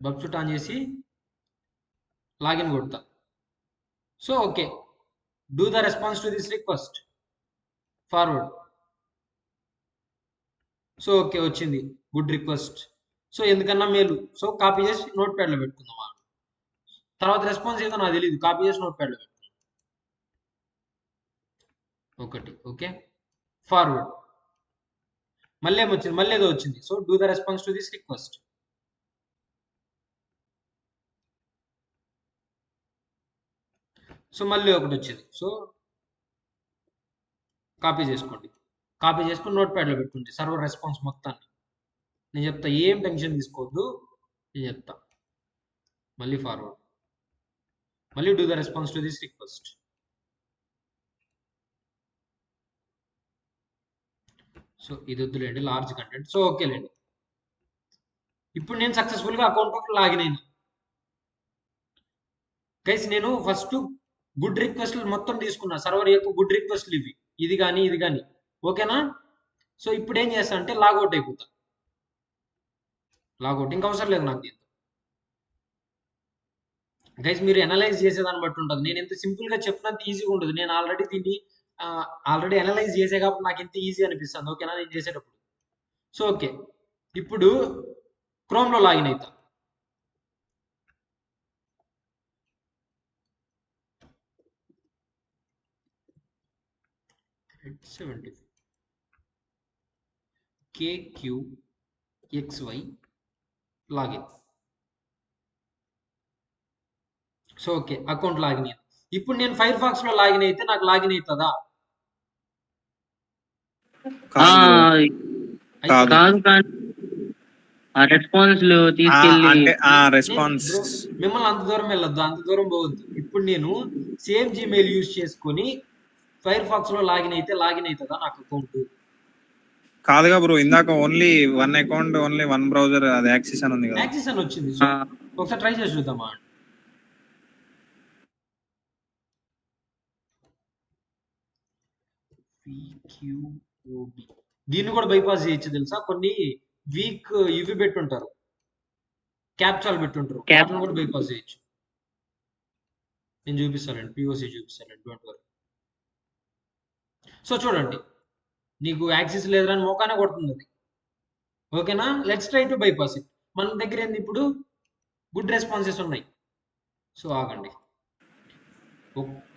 బబ్సూట్ ఆన్ చేసి లాగిన్ కొడతా. So okay, do the response to this request, forward. So okay, వచ్చింది గుడ్ రిక్వెస్ట్. సో ఎందుకన్నా మేలు. సో కాపీ చేసి నోట్ ప్యాడ్లో పెట్టుకుందాం. తర్వాత రెస్పాన్స్ ఏదో నాకు తెలియదు, కాపీ చేసి నోట్ ప్యాడ్లో పెట్టుకుందాం. ఒకటి ఓకే, ఫార్వర్డ్. మళ్ళీ ఏమొచ్చింది, మళ్ళీ ఏదో వచ్చింది. So do the response to this request. So మళ్ళీ ఒకటి వచ్చింది. సో కాపీ చేసుకోండి, కాపీ చేసుకుని నోట్ ప్యాడ్లో పెట్టుకోండి సర్వర్ రెస్పాన్స్ మొత్తాన్ని. నేను చెప్తా, ఏం టెన్షన్ తీసుకోవద్దు, నేను చెప్తా. మళ్ళీ ఫార్వర్డ్, మళ్ళీ do the response to this request. So ఇది వద్దులేండి, లార్జ్ కంటెంట్. సో ఓకేలేండి, ఇప్పుడు నేను సక్సెస్ఫుల్గా అకౌంట్ లాగిన్ అయినా గైస్. నేను ఫస్ట్ గుడ్ రిక్వెస్ట్లు మొత్తం తీసుకున్నా, సర్వర్ యొక్క గుడ్ రిక్వెస్ట్లు ఇవి, ఇది కానీ ఇది కానీ. ఓకేనా? సో ఇప్పుడు ఏం చేస్తా అంటే లాగౌట్ అయిపోతా. లాగౌట్ ఇంకా అవసరం లేదు నాకు దీంతో. గైస్ మీరు అనలైజ్ చేసేదాన్ని బట్టి ఉంటుంది. నేను ఎంత సింపుల్గా చెప్పినంత ఈజీగా ఉండదు. నేను ఆల్రెడీ దీన్ని అనలైజ్ చేసే కాబట్టి నాకు ఎంత ఈజీ అనిపిస్తుంది. ఓకేనా? నేను చేసేటప్పుడు. సో ఓకే, ఇప్పుడు క్రోమ్లో లాగిన్ అవుతా. KQXY login. So okay, account login అయ్యింది. ఇప్పుడు నేను ఫైర్ ఫాక్స్ లో లాగిన్ అయితే నాకు లాగిన్ అవుతుందా? మిమ్మల్ని అంత దూరం వెళ్ళొద్దు, అంత దూరం పోవద్దు. ఇప్పుడు నేను సేమ్ జీమెయిల్ యూజ్ చేసుకొని ఫైర్ ఫాక్స్ లో లాగిన్ అయితే లాగిన్ అవుతుందా నాకు అకౌంట్? కాదుగా బ్రో, ఇందాక only one account, only one browser, అది యాక్సెస్ అని ఉంది కదా. యాక్సెస్ అని వచ్చింది. సో ఒకసారి ట్రై చేసి చూద్దామా? దీన్ని కూడా బైపాస్ చేయొచ్చు తెలుసా. కొన్ని వీక్ ఇవి పెట్టుంటారు, క్యాప్చాలు పెట్టుంటారు, వాటిని కూడా బైపాస్ చేయొచ్చు. నేను చూపిస్తానండి, పిఓసి చూపిస్తానండి, డోంట్ వరీ. సో చూడండి, నీకు యాక్సెస్ లేదని మోకానే కొడుతుంది అది. ఓకేనా? Let's try to bypass it. మన దగ్గర ఏంది ఇప్పుడు గుడ్ రెస్పాన్సెస్ ఉన్నాయి. సో ఆగండి,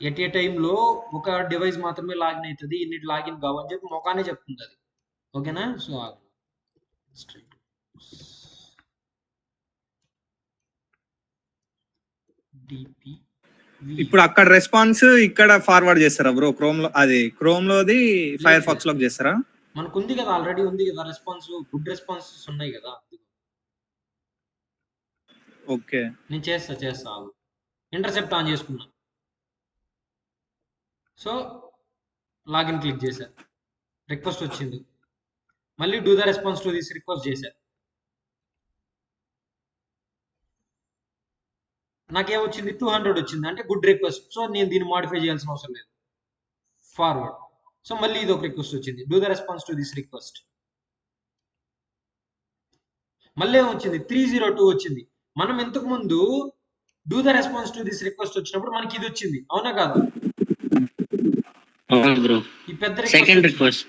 ఎట్ ఏ టైంలో ఒక డివైస్ మాత్రమే లాగిన్ అవుతుంది, ఇన్నిటి లాగిన్ కావని చెప్పి మొకానే చెప్తుంది అది. ఓకేనా? సో ఇప్పుడు అక్కడ రెస్పాన్స్ ఇక్కడ ఫార్వర్డ్ చేస్తారా బ్రో? క్రోమ్ లో, అది క్రోమ్ లోది ఫైర్ ఫాక్స్ లోకి చేస్తారా? మనకు ఉంది కదా, ఆల్రెడీ ఉంది కదా రెస్పాన్స్, గుడ్ రెస్పాన్సెస్ ఉన్నాయి కదా. ఓకే, నేను చేస్తా ఇంటర్సెప్ట్ ఆన్ చేసుకున్నా. సో లాగిన్ క్లిక్ చేశా, రిక్వెస్ట్ వచ్చింది. మళ్ళీ do the response to this request చేశా. నాకేమొచ్చింది? 200 వచ్చింది, అంటే గుడ్ రిక్వెస్ట్. సో నేను దీన్ని మాడిఫై చేయాల్సిన అవసరం లేదు. ఫార్వర్డ్. సో మళ్ళీ ఇది ఒక రిక్వెస్ట్ వచ్చింది, do the response to this request. మళ్ళీ ఏమొచ్చింది? 302 వచ్చింది. మనం ఇంతకు ముందు do the response to this request వచ్చినప్పుడు మనకి ఇది వచ్చింది, అవునా కాదా? ఈ పెద్ద రిక్వెస్ట్.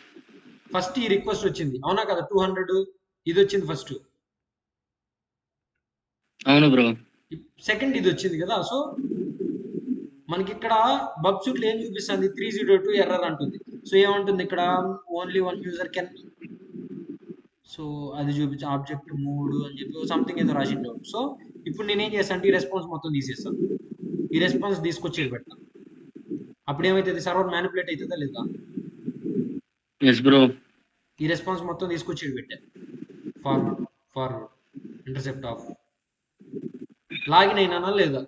ఫస్ట్ ఈ రిక్వెస్ట్ వచ్చింది, అవునా కదా? 200 ఇది వచ్చింది ఫస్ట్. అవును బ్రో. సెకండ్ ఇది వచ్చింది కదా. సో మనకి ఇక్కడ బగ్ సూట్ ఏం చూపిస్తుంది? 302 ఎర్రర్ అంటుంది. సో ఏమంటుంది ఇక్కడ? Only 1 user can. సో అది చూపించి ఆబ్జెక్ట్ 3 అని చెప్పి సంథింగ్ ఏదో రాసిండు. సో ఇప్పుడు నేనేం చేస్తాను అంటే ఈ రెస్పాన్స్ మొత్తం తీసేస్తాను. ఈ రెస్పాన్స్ తీసుకొచ్చేది పెడతాను. అప్పుడు ఏమైతుంది? సర్వర్ మ్యానిపులేట్ అవుతుందా లేదా? Yes bro. ఈ రెస్పాన్స్ మొత్తం తీసుకొచ్చేది పెట్టా. Forward intercept of. లాగిన్ అయినానా లేదా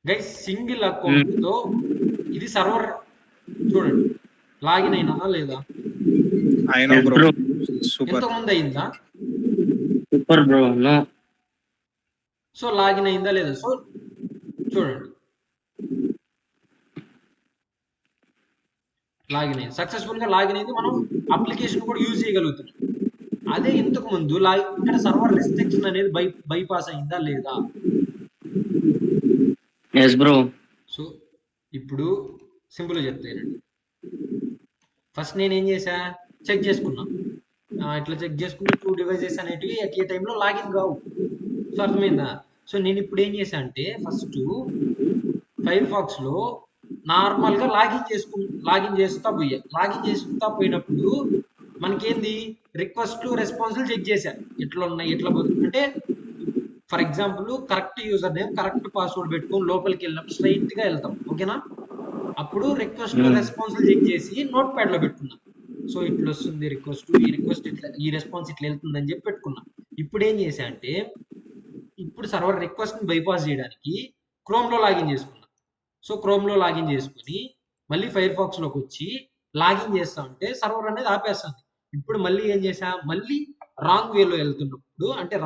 గైస్? సింగిల్ అకౌంట్ తో ఇది సర్వర్ చూడండి, లాగిన్ అయినానా లేదా? అయినా Yes, బ్రో bro. సూపర్. ఎంతో ముందు అయిందా? Super bro. No. So login అయిందా లేదా? సో చూడండి, లాగిన్ అయింది, సక్సెస్ఫుల్ గా లాగిన్ అయింది. మనం అప్లికేషన్ కూడా యూజ్ చేయగలుగుతున్నాం. అదే ఇంతకు ముందు ఇక్కడ సర్వర్ రిస్ట్రిక్షన్ అనేది బైపాస్ అయిందా లేదా? Yes bro. సో ఇప్పుడు సింపుల్గా చెప్తానండి. ఫస్ట్ నేను ఏం చేసా? చెక్ చేసుకున్నా. ఇట్లా చెక్ చేసుకుంటే 2 డివైజెస్ అనేటివి అట్ ఏ టైంలో లాగిన్ కావు. సో అర్థమైందా? సో నేను ఇప్పుడు ఏం చేశా అంటే ఫస్ట్ ఫైర్ ఫాక్స్ లో నార్మల్ గా లాగిన్ చేస్తా పోయా. లాగిన్ చేస్తా పోయినప్పుడు మనకేంది? రిక్వెస్ట్లు రెస్పాన్స్లు చెక్ చేశా, ఎట్లా ఉన్నాయి ఎట్లా పోతుంది అంటే. For example correct user name correct password పెట్టుకొని లోపలికి వెళ్ళినప్పుడు స్ట్రైట్ గా వెళ్తాం, ఓకేనా? అప్పుడు రిక్వెస్ట్ రెస్పాన్స్లు చెక్ చేసి నోట్ ప్యాడ్ లో పెట్టుకున్నా. సో ఇట్లా వస్తుంది రిక్వెస్ట్, ఈ రిక్వెస్ట్ ఇట్లా, ఈ రెస్పాన్స్ ఇట్లా వెళ్తుంది అని చెప్పి పెట్టుకున్నా. ఇప్పుడు ఏం చేశా అంటే ఇప్పుడు సర్వర్ రిక్వెస్ట్ ని బైపాస్ చేయడానికి క్రోమ్ లో లాగిన్ చేసుకున్నా. సో క్రోమ్ లో లాగిన్ చేసుకుని మళ్ళీ ఫైర్ ఫాక్స్ లోకి వచ్చి లాగిన్ చేస్తా ఉంటే సర్వర్ అనేది ఆపేస్తుంది. ఇప్పుడు మళ్ళీ ఏం చేసా? మళ్ళీ రాంగ్ వేలో వెళ్తున్నప్పుడు అంటే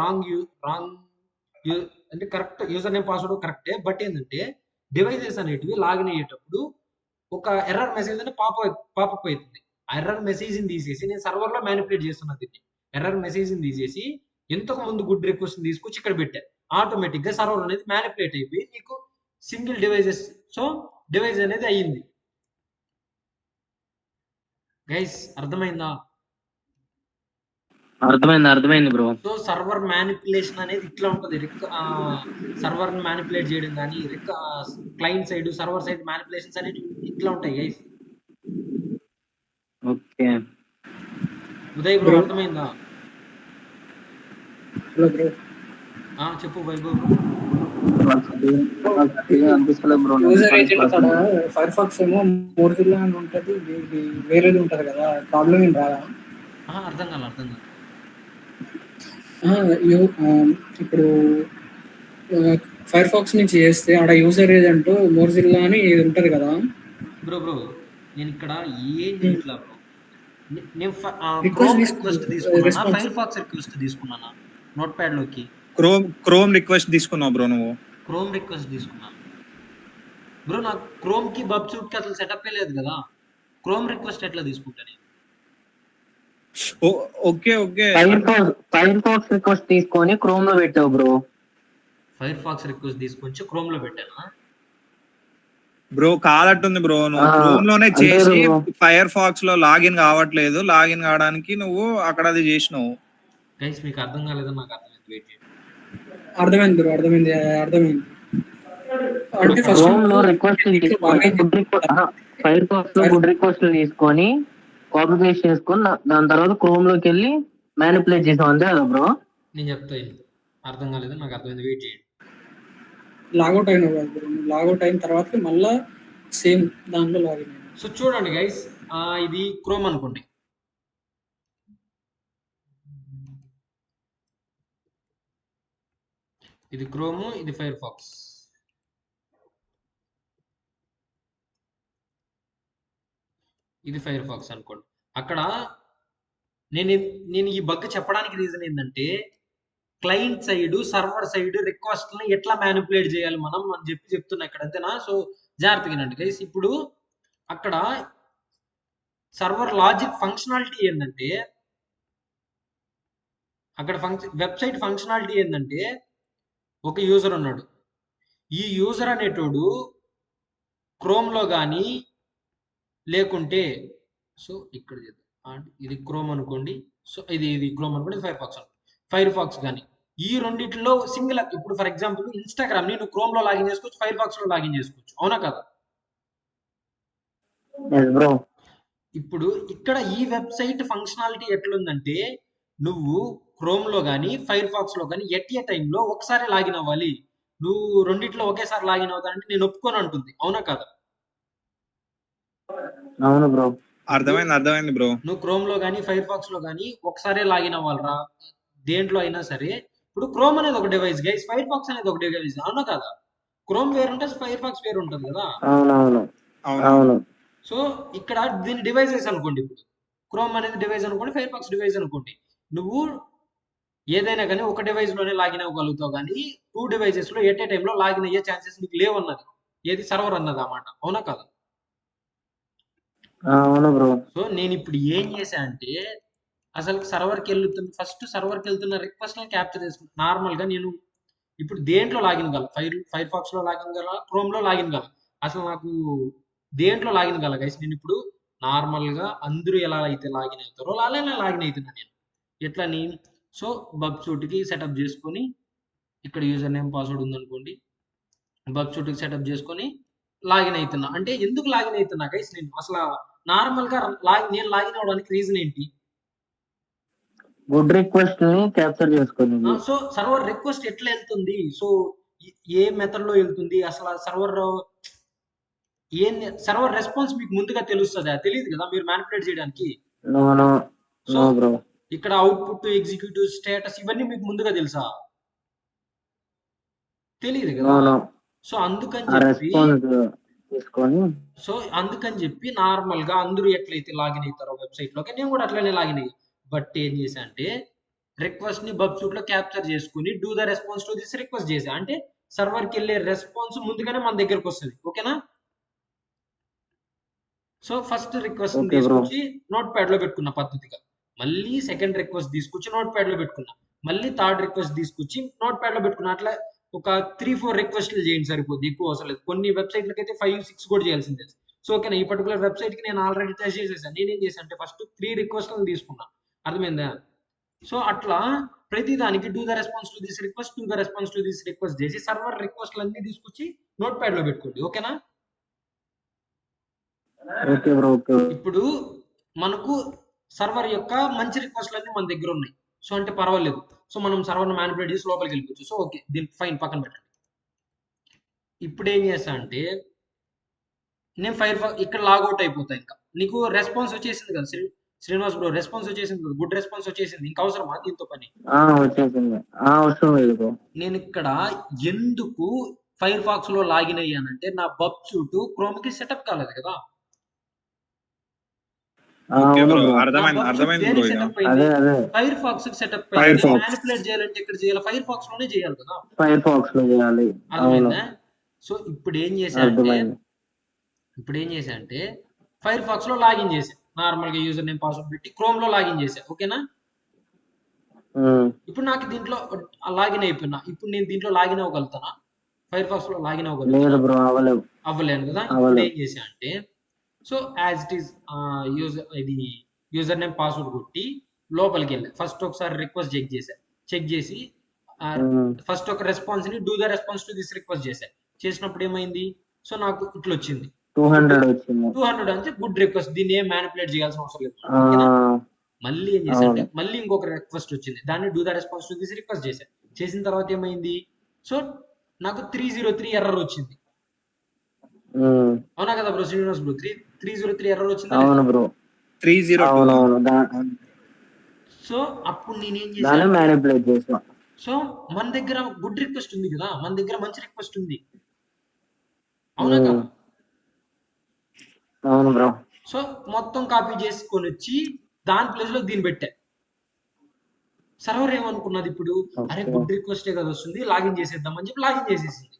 అంటే కరెక్ట్ యూజర్ నేమ్ పాస్వర్డ్ కరెక్టే, బట్ ఏంటంటే డివైజెస్ అనేటివి లాగిన్ అయ్యేటప్పుడు ఒక ఎర్రర్ మెసేజ్ అనేది పాపప్ అవుతుంది. ఆ ఎర్రర్ మెసేజ్ ని తీసేసి నేను సర్వర్ లో మ్యానిపులేట్ చేస్తున్నా దీన్ని. ఎర్రర్ మెసేజ్ ని తీసేసి ఎంతకు ముందు గుడ్ రిక్వెస్ట్ తీసుకొచ్చి ఇక్కడ పెట్టా. ఆటోమేటిక్ గా సర్వర్ అనేది మ్యానిపులేట్ అయిపోయి నీకు సింగిల్ డివైజెస్, సో డివైజ్ అనేది అయ్యింది. గైస్ అర్థమైందా? అర్థమైంది బ్రో. సో సర్వర్ మ్యానిపులేషన్ అనేది ఇట్లా ఉంటది. సర్వర్ మ్యానిపులేట్ చేయడం కానీ client side server side manipulations అనేవి ఇట్లా ఉంటాయి గైస్. ఓకే. ఉదయ్ బ్రో అర్థమైందా? Hello bro. చెప్పు వైభవ్. అనిపిస్తలే బ్రో. యూజర్ ఏజెంట్ అక్కడ ఫైర్ ఫాక్స్ ఏమో మోజిల్లా అని ఉంటది, వేరేది ఉంటది కదా, ప్రాబ్లం ఏం రాదా? అర్థం కాల. ఇప్పుడు ఫైర్ ఫాక్స్ నుంచి చేస్తే ఆడ యూజర్ ఏజెంట్ మోజిల్లా అని ఉంటది కదా బ్రో. నేను ఇక్కడ ఏం చేయట్లా బ్రో. నేను Request రిక్వెస్ట్ తీసుకున్నా, response. ఫైర్ ఫాక్స్ రిక్వెస్ట్ తీసుకున్నానా నోట్ ప్యాడ్ లోకి? క్రోమ్ రిక్వెస్ట్ తీసుకున్నావు బ్రో నువ్వు? క్రోమ్ రిక్వెస్ట్ తీసుకున్నాను బ్రో. నాకు క్రోమ్ కి బబ్ సూట్ కి అసలు సెటప్ లేదు కదా. క్రోమ్ రిక్వెస్ట్ ఎట్లా తీసుకుంటా నేను? ఓకే. ఫైర్ ఫాక్స్ రిక్వెస్ట్ తీసుకొని క్రోమ్ లో పెట్టావు బ్రో. ఫైర్ ఫాక్స్ రిక్వెస్ట్ తీసుకొచ్చి క్రోమ్ లో పెట్టానా? బ్రో కాదట్టుంది బ్రో. నువ్వు క్రోమ్ లోనే అంతే చేసి bro. ఫైర్ ఫాక్స్ లో లాగిన్ కావట్లేదు. లాగిన్ కావడానికి నువ్వు అక్కడ అది చేసినావు. గైస్ మీకు అర్థం కాలేదని నాకు అర్థమైంది. వెయిట్ చేయండి. అర్థమైంది బ్రో, అర్థమైంది. అంటే ఫస్ట్ క్రోమ్ లో రిక్వెస్ట్ ఫైర్ ఫాక్స్ లో గుడ్ రిక్వెస్ట్ తీసుకొని కాపీ పేస్ట్ చేసుకొని దాని తర్వాత క్రోమ్ లోకి వెళ్ళి మ్యానిపులేట్ చేసాం, అంతే కదా బ్రో? నేను చెప్తా ఇది. అర్థం కాలేదని నాకు అర్థమైంది. వెయిట్ చేయండి. లాగౌట్ అయినావు కదా బ్రో, లాగౌట్ అయిన తర్వాత మళ్ళా సేమ్ దాంట్లో లాగిన్ అయినా. సో చూడండి గైస్, ఇది క్రోమ్ అనుకోండి. ఇది క్రోమ్, ఇది ఫైర్ ఫాక్స్. ఇది ఫైర్ ఫాక్స్ అనుకోండి. అక్కడ నేను ఈ బగ్ చెప్పడానికి రీజన్ ఏంటంటే client side server side request ని ఎట్లా మ్యానిపులేట్ చేయాలి మనం అని చెప్తున్నా ఇక్కడ, అంతేనా? సో జాగ్రత్తగా వినండి గైస్. ఇప్పుడు అక్కడ సర్వర్ లాజిక్ ఫంక్షనాలిటీ ఏంటంటే, అక్కడ వెబ్సైట్ ఫంక్షనాలిటీ ఏంటంటే ఒక యూజర్ ఉన్నాడు. ఈ యూజర్ అనేటోడు క్రోమ్ లో కానీ లేకుంటే సో ఇక్కడ చేద్దాం అండ్ ఇది క్రోమ్ అనుకోండి. సో ఇది క్రోమ్ అనుకోండి, ఇది ఫైర్ ఫాక్స్ కానీ ఈ రెండిట్లో సింగిల్. ఇప్పుడు ఫర్ ఎగ్జాంపుల్ ఇన్స్టాగ్రామ్ ని నువ్వు క్రోమ్ లో లాగిన్ చేసుకోవచ్చు, ఫైర్ ఫాక్స్ లో లాగిన్ చేసుకోవచ్చు, అవునా కదా? బ్రో. ఇప్పుడు ఇక్కడ ఈ వెబ్సైట్ ఫంక్షనాలిటీ ఎట్లుందంటే నువ్వు క్రోమ్ లో కానీ ఫైర్ ఫాక్స్ లో కానీ ఎట్ ఏ టైంలో ఒకసారి లాగిన్ అవ్వాలి. నువ్వు రెండిట్లో ఒకేసారి లాగిన్ అవుతానంటే నేను ఒప్పుకొని అంటుంది, అవునా కదా? అవును బ్రో. అర్థమైంది బ్రో. నువ్వు క్రోమ్ లో కానీ ఫైర్ ఫాక్స్ లో కానీ ఒకసారి లాగిన్ అవ్వాలరా, దేంట్లో అయినా సరే. ఇప్పుడు క్రోమ్ అనేది ఒక డివైస్ గైస్, ఫైర్ ఫాక్స్ అనేది ఒక డివైస్, అవునా కదా? క్రోమ్ వేరుంటే ఫైర్ ఫాక్స్ వేరు ఉంటుంది కదా. అవునవును. అవును. అవును. సో ఇక్కడ దీని డివైజెస్ అనుకోండి. ఇప్పుడు క్రోమ్ అనేది డివైస్ అనుకోండి, ఫైర్ ఫాక్స్ డివైస్ అనుకోండి. నువ్వు ఏదైనా కానీ ఒక డివైస్ లోనే లాగిన్ అవ్వగలుగుతావు, కానీ 2 డివైజెస్ లో ఎట్ ఏ టైంలో లాగిన్ అయ్యే ఛాన్సెస్ నీకు లేవన్నది ఏది సర్వర్ అన్నది అన్నమాట, అవునా కదా? అవును బ్రో. సో నేను ఇప్పుడు ఏం చేశా అంటే అసలు ఫస్ట్ సర్వర్కి వెళ్తున్న రిక్వెస్ట్ క్యాప్చర్ చేసుకుంటాను. నార్మల్ గా నేను ఇప్పుడు దేంట్లో లాగిన్ కాల, ఫైర్ ఫాక్స్ లో లాగిన్ కాల, క్రోమ్ లో లాగిన్ కాల, అసలు నాకు దేంట్లో లాగిన్ కాల గైస్. నేను ఇప్పుడు నార్మల్ గా అందరూ ఎలా అయితే లాగిన్ అవుతారో అలానే లాగిన్ అవుతున్నా నేను. ఎట్లని? సో బబ్సూట్కి సెటప్ చేసుకొని, ఇక్కడ యూజర్ నేమ్ పాస్వర్డ్ ఉందనుకోండి, బబ్సూట్కి సెటప్ చేసుకొని లాగిన్ అవుతున్నా. అంటే ఎందుకు లాగిన్ అవుతున్నా గైస్? నేను అసలు నార్మల్ గా నేను లాగిన్ అవడానికి రీజన్ ఏంటి? గుడ్ రిక్వెస్ట్ ని క్యాప్చర్ చేసుకుంది. సో సర్వర్ రిక్వెస్ట్ ఎట్లా వెళ్తుంది, సో ఏ మెథడ్ లో వెళ్తుంది, అసలు సర్వర్ రెస్పాన్స్ మీకు ముందుగా తెలుస్తుందా? తెలియదు కదా మీరు మ్యానిపులేట్ చేయడానికి. సో ఇక్కడ అవుట్పుట్, ఎగ్జిక్యూటివ్ స్టేటస్ ఇవన్నీ మీకు ముందుగా తెలుసా? తెలియదు కదా. సో అందుకని చెప్పి నార్మల్ గా అందరూ ఎట్లయితే లాగిన్ అవుతారో వెబ్సైట్ లోకి నేను కూడా అట్లనే లాగిన్ అయ్యి. బట్ ఏం చేశా అంటే రిక్వెస్ట్ ని బబ్సూట్ లో క్యాప్చర్ చేసుకుని do the response to this request చేశా. అంటే సర్వర్ కి వెళ్ళే రెస్పాన్స్ ముందుగానే మన దగ్గరకు వస్తుంది, ఓకేనా? సో ఫస్ట్ రిక్వెస్ట్ తీసుకొచ్చి నోట్ ప్యాడ్ లో పెట్టుకున్న పద్ధతిగా, మళ్ళీ సెకండ్ రిక్వెస్ట్ తీసుకొచ్చి నోట్ ప్యాడ్ లో పెట్టుకున్నా, మళ్ళీ థర్డ్ రిక్వెస్ట్ తీసుకొచ్చి నోట్ ప్యాడ్ లో పెట్టుకున్నా. అట్లా ఒక 3-4 రిక్వెస్ట్లు చేయండి సరిపోద్ది, ఎక్కువ అవసరం లేదు. కొన్ని వెబ్సైట్లకి అయితే 5-6 కూడా చేయాల్సిందే. సో ఓకేనా, ఈ పర్టికులర్ వెబ్సైట్ కి నేను ఆల్రెడీ టెస్ట్ చేసేసాను. నేనేం చేశాను అంటే ఫస్ట్ 3 రిక్వెస్ట్లను తీసుకున్నా, అర్థమైందా? సో అట్లా ప్రతి దానికి do the response to this request చేసి సర్వర్ రిక్వెస్ట్లు అన్ని తీసుకొచ్చి నోట్ ప్యాడ్ లో పెట్టుకోండి, ఓకేనా? ఇప్పుడు మనకు సర్వర్ యొక్క మంచి రిక్వెస్ట్లు అన్ని మన దగ్గర ఉన్నాయి, సో అంటే పర్వాలేదు. సో మనం సర్వర్ని మ్యానిపులేట్ చేసి లోపలికి వెళ్ళిపోవచ్చు. సో ఓకే, దీని ఫైన్ పక్కన పెట్టండి. ఇప్పుడు ఏం చేస్తా అంటే నేను ఇక్కడ లాగౌట్ అయిపోతా. ఇంకా నీకు రెస్పాన్స్ వచ్చేసింది కదా శ్రీనివాస్ బ్రో, రెస్పాన్స్ వచ్చేసింది కదా, గుడ్ రెస్పాన్స్ వచ్చేసింది. ఇంకా అవసరమా దీంతో పని? నేను ఇక్కడ ఎందుకు ఫైర్ ఫాక్స్ లో లాగిన్ అయ్యానంటే నా బబ్సూట్ క్రోమ్ కి సెటప్ కాలేదు కదా. ఫైర్ ఫాక్స్ సెటప్ మ్యానిపులేట్ చేయాలంటే ఎక్కడ చేయాలి? ఫైర్ ఫాక్స్ లోనే చేయాలి కదా. అర్థమైందా? సో ఇప్పుడు ఏం చేశా అంటే ఫైర్ ఫాక్స్ లో లాగిన్ చేశా, నార్మల్ గా యూజర్ నేమ్ పాస్వర్డ్ పెట్టి క్రోమ్ లో లాగిన్ చేశా, ఓకేనా? ఇప్పుడు నాకు దీంట్లో లాగిన్ అయిపోయినా. ఇప్పుడు నేను దీంట్లో లాగిన్ అవ్వగలుగుతానా? ఫైర్ ఫాక్స్ లో లాగిన్ అవ్వలేను కదా. ఇప్పుడు ఏం చేశా అంటే so as it is user name password కొట్టి లోపలికి వెళ్ళా. ఫస్ట్ ఒకసారి రిక్వెస్ట్ చెక్ చేసి ఫస్ట్ ఒక రెస్పాన్స్ ని do the response to this request చేసినప్పుడు ఏమైంది? సో నాకు ఇట్లా వచ్చింది 200 అంటే గుడ్ రిక్వెస్ట్, దీన్ని ఏం మ్యానిపులేట్ చేయాల్సిన అవసరం లేదు. మళ్ళీ ఏం చేశా అంటే మళ్ళీ ఇంకొక రిక్వెస్ట్ వచ్చింది, దాన్ని do the response to this request చేసిన తర్వాత ఏమైంది? సో నాకు 303 ఎర్రర్ వచ్చింది, అవునా కదా బ్రో? శ్రీనివాస్ బ్రో 303 ఎర్రర్ వచ్చింది. సో అప్పుడు నేనేం చేశాను? సో మన దగ్గర గుడ్ రిక్వెస్ట్ ఉంది కదా, మన దగ్గర మంచి రిక్వెస్ట్ ఉంది, అవునా కదా? సో మొత్తం కాపీ చేసుకొని వచ్చి దాని ప్లేస్ లో దీన్ని పెట్టా. సర్వర్ ఏమనుకున్నది ఇప్పుడు, అరే గుడ్ రిక్వెస్టే కదా వస్తుంది, లాగిన్ చేసేద్దాం అని చెప్పి లాగిన్ చేసేసింది.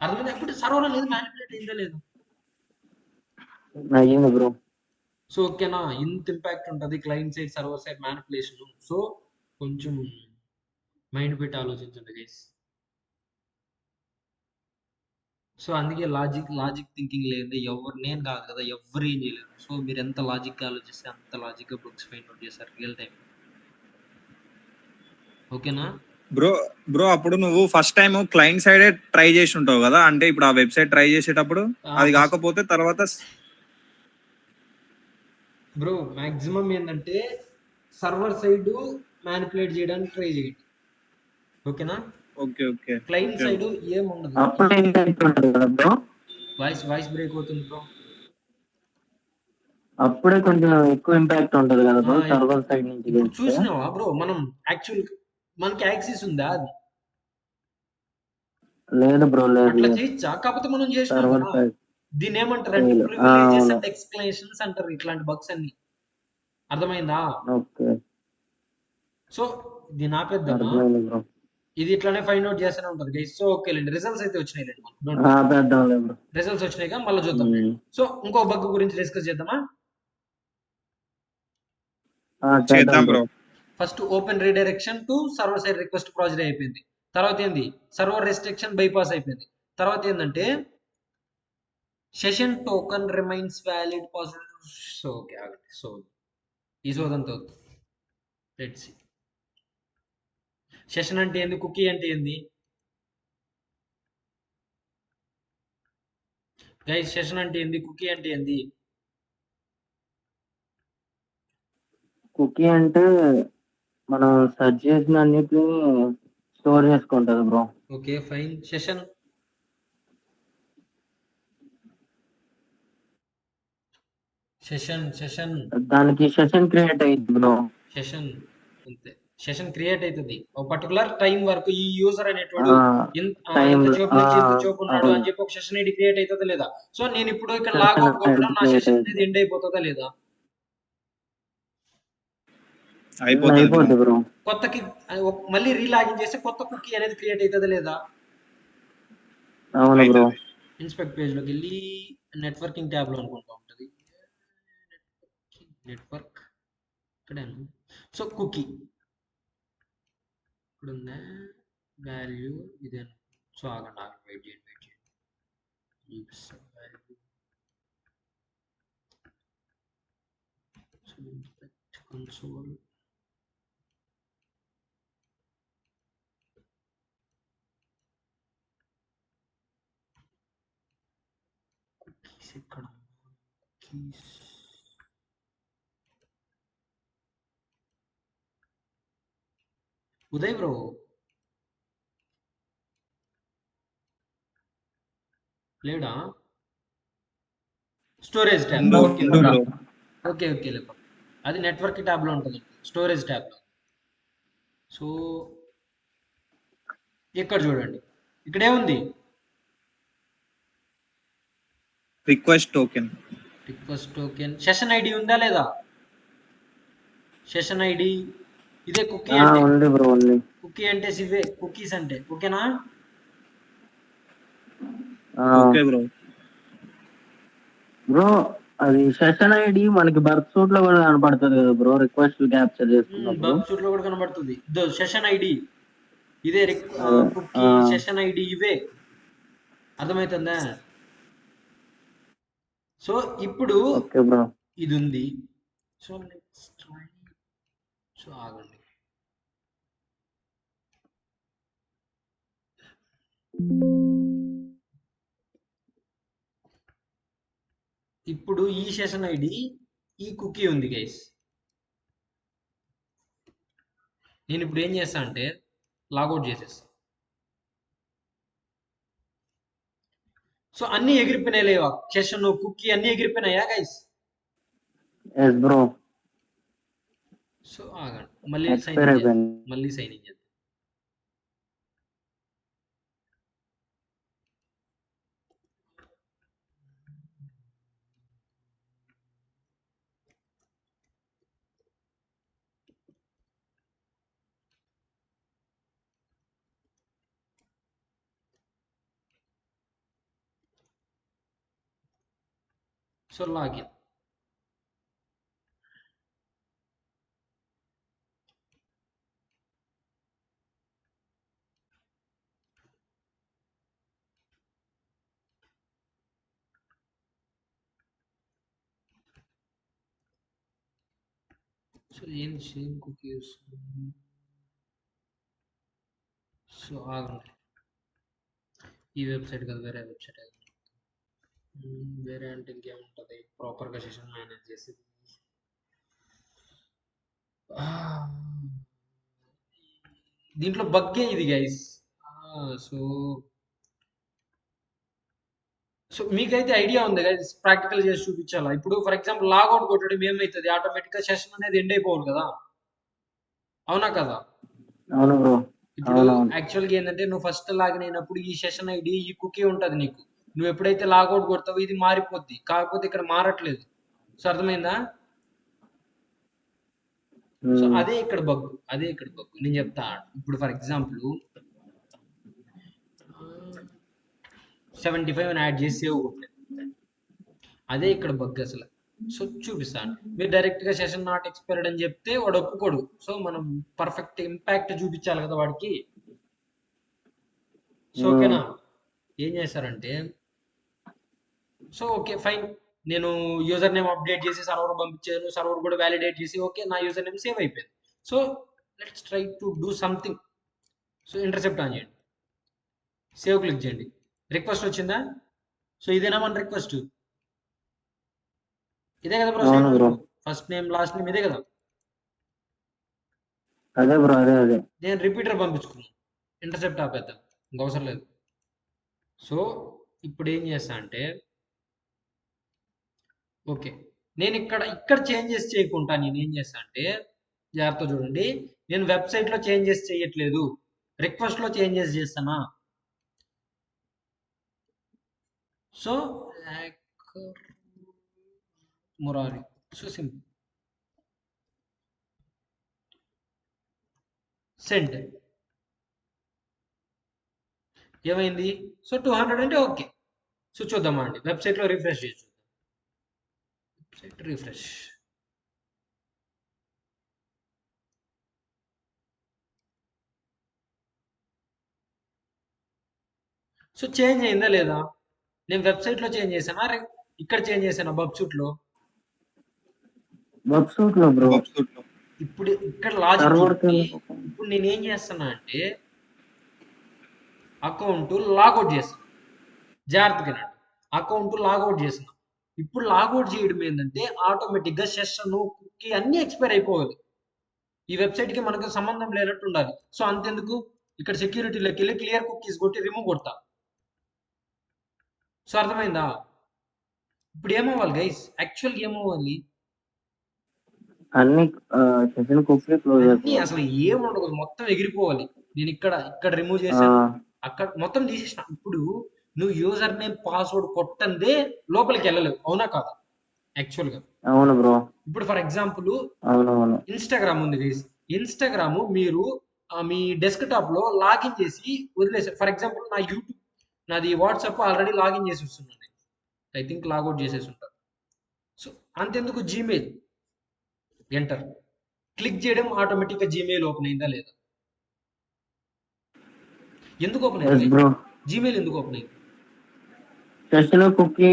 అర్థమైందా? ఇప్పుడు సర్వర్ అనేది మ్యానిపులేట్ అయిందా లేదా? సో ఓకేనా, ఇంత ఇంపాక్ట్ ఉంటుంది client side server side manipulation. So కొంచెం మైండ్ పెట్టి ఆలోచించండి గైస్. సో అందుకే లాజిక్ థింకింగ్ లేదు ఎవరు, నేను కాదు కదా, ఎవరు ఏం చేయలేరు. సో మీరు ఎంత లాజిక్ ఆలోచిస్తే అంత లాజిక్ బుక్స్ ఫైండ్ అవుట్ చేస్తారు రియల్ టైం. ఓకేనా? బ్రో బ్రో అప్పుడు నువ్వు ఫస్ట్ టైం క్లయింట్ సైడే ట్రై చేసి ఉంటావు కదా, అంటే ఇప్పుడు ఆ వెబ్సైట్ ట్రై చేసేటప్పుడు అది కాకపోతే తర్వాత బ్రో మాక్సిమం ఏంటంటే సర్వర్ సైడ్ మ్యానిపులేట్ చేయడానికి ట్రై చేయండి. ఓకేనా? Okay okay client okay side ఏముండదు. అప్పుడు ఇంపాక్ట్ ఉంటుంది కదా బ్రో, వాయిస్ బ్రేక్ అవుతుంది బ్రో. అప్పుడే కొంచెం ఎక్కువ ఇంపాక్ట్ ఉంటుంది కదా బ్రో ఆ, సర్వర్ సైడ్ నుంచి ఇప్పుడు చేస్తే. చూసినావా బ్రో, మనం యాక్చువల్ మనకి యాక్సిస్ ఉందా అది? లేదు బ్రో, లేదు అట్లా లేదు. చేయొచ్చా? కాకపోతే మనం చేసినాం సర్వర్ కదా. సైడ్ దీన్ని ఏమంటారు అంటే ఆ, ప్రివిలేజెస్ అవును. అండ్ ఎక్స్ప్లెనేషన్స్ అంటారు ఇట్లాంటి బగ్స్ అన్ని. అర్థమైందా? ఓకే, సో దీన్ని ఆపేద్దామా? అర్థమైంది బ్రో. ఇది ఇట్లానే ఫైండ్ అవుట్ చేస్తూనే ఉంటుంది గైస్. సో ఓకేలేండి, రిజల్ట్స్ అయితే వచ్చినాయిలేండి మనకు. డోంట్ ఆపేద్దాం లేదు బ్రో. రిజల్ట్స్ వచ్చినాయిగా, మళ్ళీ చూద్దాం. సో ఇంకో బగ్ గురించి డిస్కస్ చేద్దామా? చేద్దాం చేద్దాం bro. Bro. First open redirection to server side request project అయిపోయింది. తర్వాత ఏంది, సర్వర్ రెస్ట్రిక్షన్ బైపాస్ అయిపోయింది. తర్వాత ఏంటంటే session token remains valid password. So okay ఆగండి. సో ఈ సోదంతా లెట్స్ సీ. సెషన్ అంటే ఏంది, కుకీ అంటే ఏంది గైస్? సెషన్ అంటే ఏంది, కుకీ అంటే ఏంది? కుకీ అంటే మనం సెర్చ్ చేసిన అన్నిటిని స్టోర్ చేసుకుంటది bro. Okay fine. Session session session దానికి సెషన్ క్రియేట్ అయ్యింది బ్రో. సెషన్ అంతే. సెషన్ క్రియేట్ అవుతుంది ఒక పర్టికులర్ టైం వరకు. ఈ యూజర్ అనేటోడు టైం ఇంతసేపు నుంచి ఇంతసేపు ఉన్నాడు అని చెప్పి ఒక సెషన్ ఐడి క్రియేట్ అవుతుందా లేదా? సో నేను ఇప్పుడు ఇక్కడ లాగౌట్ కొట్టడం, నా సెషన్ అనేది ఎండ్ అయిపోతుందా లేదా? అయిపోతుంది బ్రో. అయిపోద్ది బ్రో. కొత్తకి మళ్ళీ రీలాగిన్ చేస్తే కొత్త కుకీ అనేది క్రియేట్ అవుతుందా లేదా? అవును బ్రో. అవుతుంది. ఇన్స్పెక్ట్ పేజ్ లోకి వెళ్ళి నెట్వర్కింగ్ ట్యాబ్ లో అనుకుంటా ఉంటుంది. నెట్వర్క్ ఇక్కడేనా? సో కుకీ ఇక్కడ ఉందా, వాల్యూ ఇదే. సో ఆగండి వెయిట్ చేయండి. వాల్యూ కన్సోల్ ఇక్కడ keys. ఉదయ్ బ్రో లేడా? Storage tab. ఉండు ఓకే ఉండు బ్రో. ఓకే ఓకే లేప. అది నెట్వర్క్ ట్యాబ్ లో ఉంటుంది, స్టోరేజ్ ట్యాబ్ లో. సో ఇక్కడ చూడండి, ఇక్కడ ఏముంది, request token. Request token. Session ID ఉందా లేదా? సెషన్ ఐడి ఇదే కుకీ అంటే. ఉంది బ్రో, ఉంది. కుకీ అంటే ఇవే కుకీస్ అంటే. ఓకేనా? Okay bro. బ్రో అది సెషన్ ఐడి మనకి బర్త్ సూట్ లో కూడా కనపడుతుంది కదా బ్రో, రిక్వెస్ట్ క్యాప్చర్ చేసుకున్నప్పుడు. బగ్ సూట్ లో కూడా కనబడుతుంది. సెషన్ ఐడి ఇదే, కుకీ సెషన్ ఐడి ఇవే. అర్థమవుతుందా? సో ఇప్పుడు ఓకే బ్రో. ఇది ఉంది. So next try. సో ఆగండి. ఇప్పుడు ఈ సెషన్ ఐడి ఈ కుకీ ఉంది గైస్. నేను ఇప్పుడు ఏం చేస్తా అంటే లాగౌట్ చేసేస్తా. సో అన్ని ఎగిరిపోయినాయి లేవా? సెషన్ కుకీ అన్ని ఎగిరిపోయినాయా గైస్? Yes bro. సో ఆగండి, మళ్ళీ సైన్ ఎక్స్పైర్ ఇన్ అయిపోయింది. మళ్ళీ సైన్ ఇన్ చేద్దాం. So login. సో ఏం సేమ్ కుకీస్. సో ఆగండి, ఈ వెబ్సైట్ కదా, వేరే వెబ్సైట్. వేరే అంటే ఇంకేముంటుంది ప్రాపర్గా సెషన్ మేనేజ్ చేసి. దీంట్లో బగ్గే ఇది గైస్. సో సో మీకైతే ఐడియా ఉంది గైస్, ప్రాక్టికల్ చేసి చూపించాలా. ఇప్పుడు ఫర్ ఎగ్జాంపుల్ లాగౌట్ కొట్టడం ఏమవుతుంది, ఆటోమేటిక్గా సెషన్ అనేది ఎండ్ అయిపోవాలి కదా, అవునా కదా. అవును బ్రో. ఇప్పుడు అవునవును. యాక్చువల్గా ఏంటంటే నువ్వు ఫస్ట్ లాగిన్ అయినప్పుడు ఈ సెషన్ ఐడి ఈ కుకీ ఉంటుంది నీకు. నువ్వు ఎప్పుడైతే లాగౌట్ కొడతావో ఇది మారిపోద్ది, కాకపోతే ఇక్కడ మారట్లేదు. సో అర్థమైందా. సో అదే ఇక్కడ బగ్, అదే ఇక్కడ బగ్ నేను చెప్తా. ఇప్పుడు ఫర్ ఎగ్జాంపుల్ 75 అని యాడ్ చేసి సేవ్ కొట్టాను, అదే ఇక్కడ బగ్ అసలు. సో చూపిస్తాను, మీరు డైరెక్ట్గా సెషన్ నాట్ ఎక్స్పైర్డ్ అని చెప్తే వాడు ఒప్పుకోడు. సో మనం పర్ఫెక్ట్ ఇంపాక్ట్ చూపించాలి కదా వాడికి. సో ఓకేనా, ఏం చేస్తారంటే, సో ఓకే ఫైన్, నేను యూజర్ నేమ్ అప్డేట్ చేసి సర్వర్ పంపించాను, సర్వర్ కూడా వ్యాలిడేట్ చేసి ఓకే నా యూజర్ నేమ్ సేవ్ అయిపోయింది. So let's try to do something. So intercept on చేయండి, సేవ్ క్లిక్ చేయండి, రిక్వెస్ట్ వచ్చిందా. సో ఇదేనా మన రిక్వెస్ట్, ఇదే కదా బ్రో. అవును bro. First name last name ఇదే కదా. అదే బ్రో, అదే. నేను రిపీటర్ పంపించుకున్నాను, ఇంటర్సెప్ట్ ఆపేద్దాం, ఇంక అవసరం లేదు. సో ఇప్పుడు ఏం చేస్తా అంటే, ఓకే నేను ఇక్కడ చేంజెస్ చేయకుండా నేను ఏం చేస్తా అంటే, జాగ్రత్త చూడండి, నేను వెబ్సైట్లో చేంజెస్ చేయట్లేదు, రిక్వెస్ట్లో చేంజెస్ చేస్తానా. So Murari, so simple, send ఏమైంది. సో 200 అంటే ఓకే. సో చూద్దామా అండి, వెబ్సైట్లో రిఫ్రెష్ చేసి చూద్దాం. వెబ్సైట్ రిఫ్రెష్, సో చేంజ్ అయిందా లేదా. నేను వెబ్సైట్లో చేంజ్ చేశానా, ఇక్కడ చేంజ్ చేశానా, బబ్సూట్లో. వెబ్సైట్లో బ్రో. ఇప్పుడు ఇక్కడ లాజిక్ సర్వర్ చూడండి. ఇప్పుడు నేను ఏం చేస్తున్నా అంటే, అకౌంట్ లాగౌట్ చేస్తాను, జాగ్రత్తగా అకౌంట్ లాగౌట్ చేసిన. ఇప్పుడు లాగౌట్ చేయడం ఏంటంటే ఆటోమేటిక్గా సెషన్ కుకీ అన్ని ఎక్స్పైర్ అయిపోవాలి. ఈ వెబ్సైట్కి మనకు సంబంధం లేనట్టు ఉండాలి. సో అంతెందుకు, ఇక్కడ సెక్యూరిటీలోకి వెళ్ళి క్లియర్ కుకీస్ కొట్టి రిమూవ్ కొడతా. సో అర్థమైందా. ఇప్పుడు ఏమవ్వాలి గైస్, యాక్చువల్గా ఏమవ్వాలి, అన్ని సెషన్ కుకీ క్లోజ్ అన్ని అసలు ఏముండకూడదు, మొత్తం ఎగిరిపోవాలి. నేను ఇక్కడ రిమూవ్ చేశాను, అక్కడ మొత్తం తీసేసిన. ఇప్పుడు నువ్వు యూజర్ నేమ్ పాస్వర్డ్ కొట్టందే లోపలికి వెళ్ళలేవు, అవునా కాదా యాక్చువల్గా. అవును బ్రో. ఇప్పుడు ఫర్ ఎగ్జాంపుల్ అవునవును. ఇన్స్టాగ్రామ్ ఉంది గైస్, ఇన్స్టాగ్రామ్ మీరు మీ డెస్క్టాప్ లో లాగిన్ చేసి వదిలేసారు. ఫర్ ఎగ్జాంపుల్ నా యూట్యూబ్, నాది వాట్సాప్ ఆల్రెడీ లాగిన్ చేసి వస్తున్నాను, ఐ థింక్ లాగౌట్ చేసేసి ఉంటారు. సో అంతెందుకు, జీమెయిల్ ఎంటర్ క్లిక్ చేయడం, ఆటోమేటిక్గా జీమెయిల్ ఓపెన్ అయిందా లేదా. ఎందుకు ఓపెన్ అయింది బ్రో, జీమెయిల్, ఎందుకు ఓపెన్ అయింది. సెషన్ కుకీ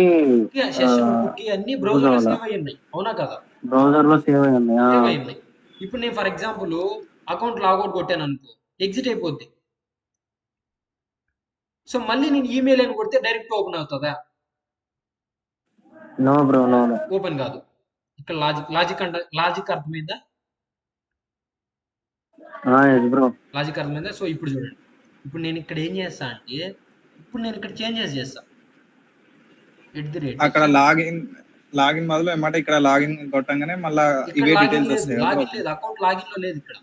సెషన్ కుకీ అన్ని బ్రౌజర్ లో సేవ్ అయ్యి ఉన్నాయి, అవునా కదా. బ్రౌజర్ లో సేవ్ అయ్యింది. సేవ్ అయ్యి ఉన్నాయి. ఇప్పుడు నేను ఫర్ ఎగ్జాంపుల్ అకౌంట్ లాగౌట్ కొట్టాను అనుకో, ఎగ్జిట్ అయిపోద్ది. సో మళ్ళీ నేను ఈమెయిల్ అని కొడితే డైరెక్ట్ ఓపెన్ అవుతుందా. No bro, no. ఓపెన్ కాదు. ఇక్కడ లాజిక్ అర్థమైందా. బ్రో, లాజిక్ అర్థమైందా. సో ఇప్పుడు చూడండి, ఇప్పుడు నేను ఇక్కడ ఏం చేస్తా అంటే, ఇప్పుడు నేను ఇక్కడ చేంజెస్ చేస్తా. అక్కడ లాగిన్ మొదలు ఏమాట ఇక్కడ లాగిన్ కొట్టంగానే మళ్ళీ ఇవే డీటెయిల్స్ వస్తాయి. లాగిన్ లేదు, అకౌంట్ లాగిన్ లో లేదు ఇక్కడ.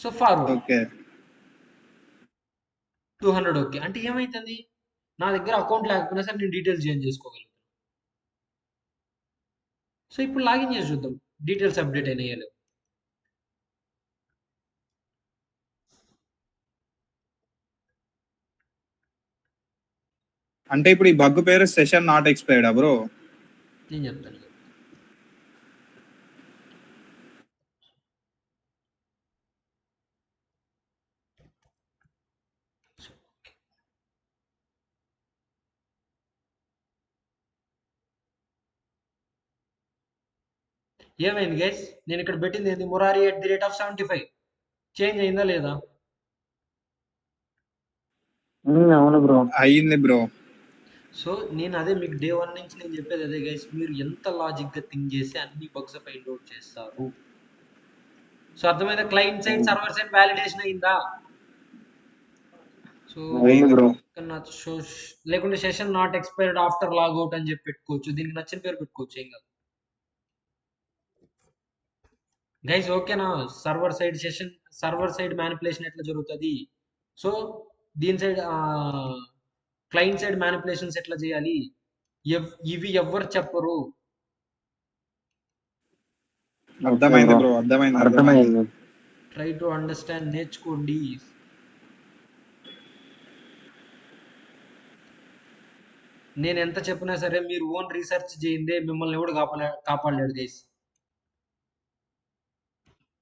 సో ఫార్వర్డ్ ఓకే 200 ఓకే అంటే ఏమైతుంది, నా దగ్గర అకౌంట్ లేకపోయినా సరే నేను డీటెయిల్స్ చేంజ్ చేసుకోగలుగుతాను. సో ఇప్పుడు లాగిన్ చేసి చూద్దాం డీటెయిల్స్ అప్డేట్ అయినాయో లేవు. అంటే ఇప్పుడు ఈ బగ్ పేరు సెషన్ నాట్ ఎక్స్పైర్డ్ బ్రో. నేను చెప్తాను. ఏమైంది గైస్? నేను ఇక్కడ పెట్టింది ఏంది? Murari@75 చేంజ్ అయిందా లేదా? అవును బ్రో. అయ్యింది బ్రో. సో నేను అదే మీకు డే 1 నుంచి నేను చెప్పేది అదే గైస్. మీరు ఎంత లాజిక్‌గా థింక్ చేసి అన్ని బగ్స్ ఫైండ్ ఔట్ చేస్తారు. సో అర్థమైందా? Client side, server side validation అయిందా? సో అయింది బ్రో. లేకుంటే session not expired after logout అని చెప్పి పెట్టుకోవచ్చు. దీనికి నచ్చిన పేరు పెట్టుకోవచ్చు, ఏం కాదు. గైస్ ఓకేనా? సర్వర్ సైడ్ మ్యానిపులేషన్ ఎట్లా జరుగుతుంది? సో దీని సైడ్ క్లయింట్ సైడ్ మ్యానిపులేషన్స్ ఎట్లా చేయాలి? ఇవి ఎవ్వరు చెప్పరు. అర్థమైంది బ్రో, అర్థమైంది. అర్థమైంది. ట్రై టు అండర్స్టాండ్, నేర్చుకోండి. నేను ఎంత చెప్పినా సరే మీరు ఓన్ రీసెర్చ్ చేయిందే మిమ్మల్ని ఎవడు కాపాడలేడు గైస్.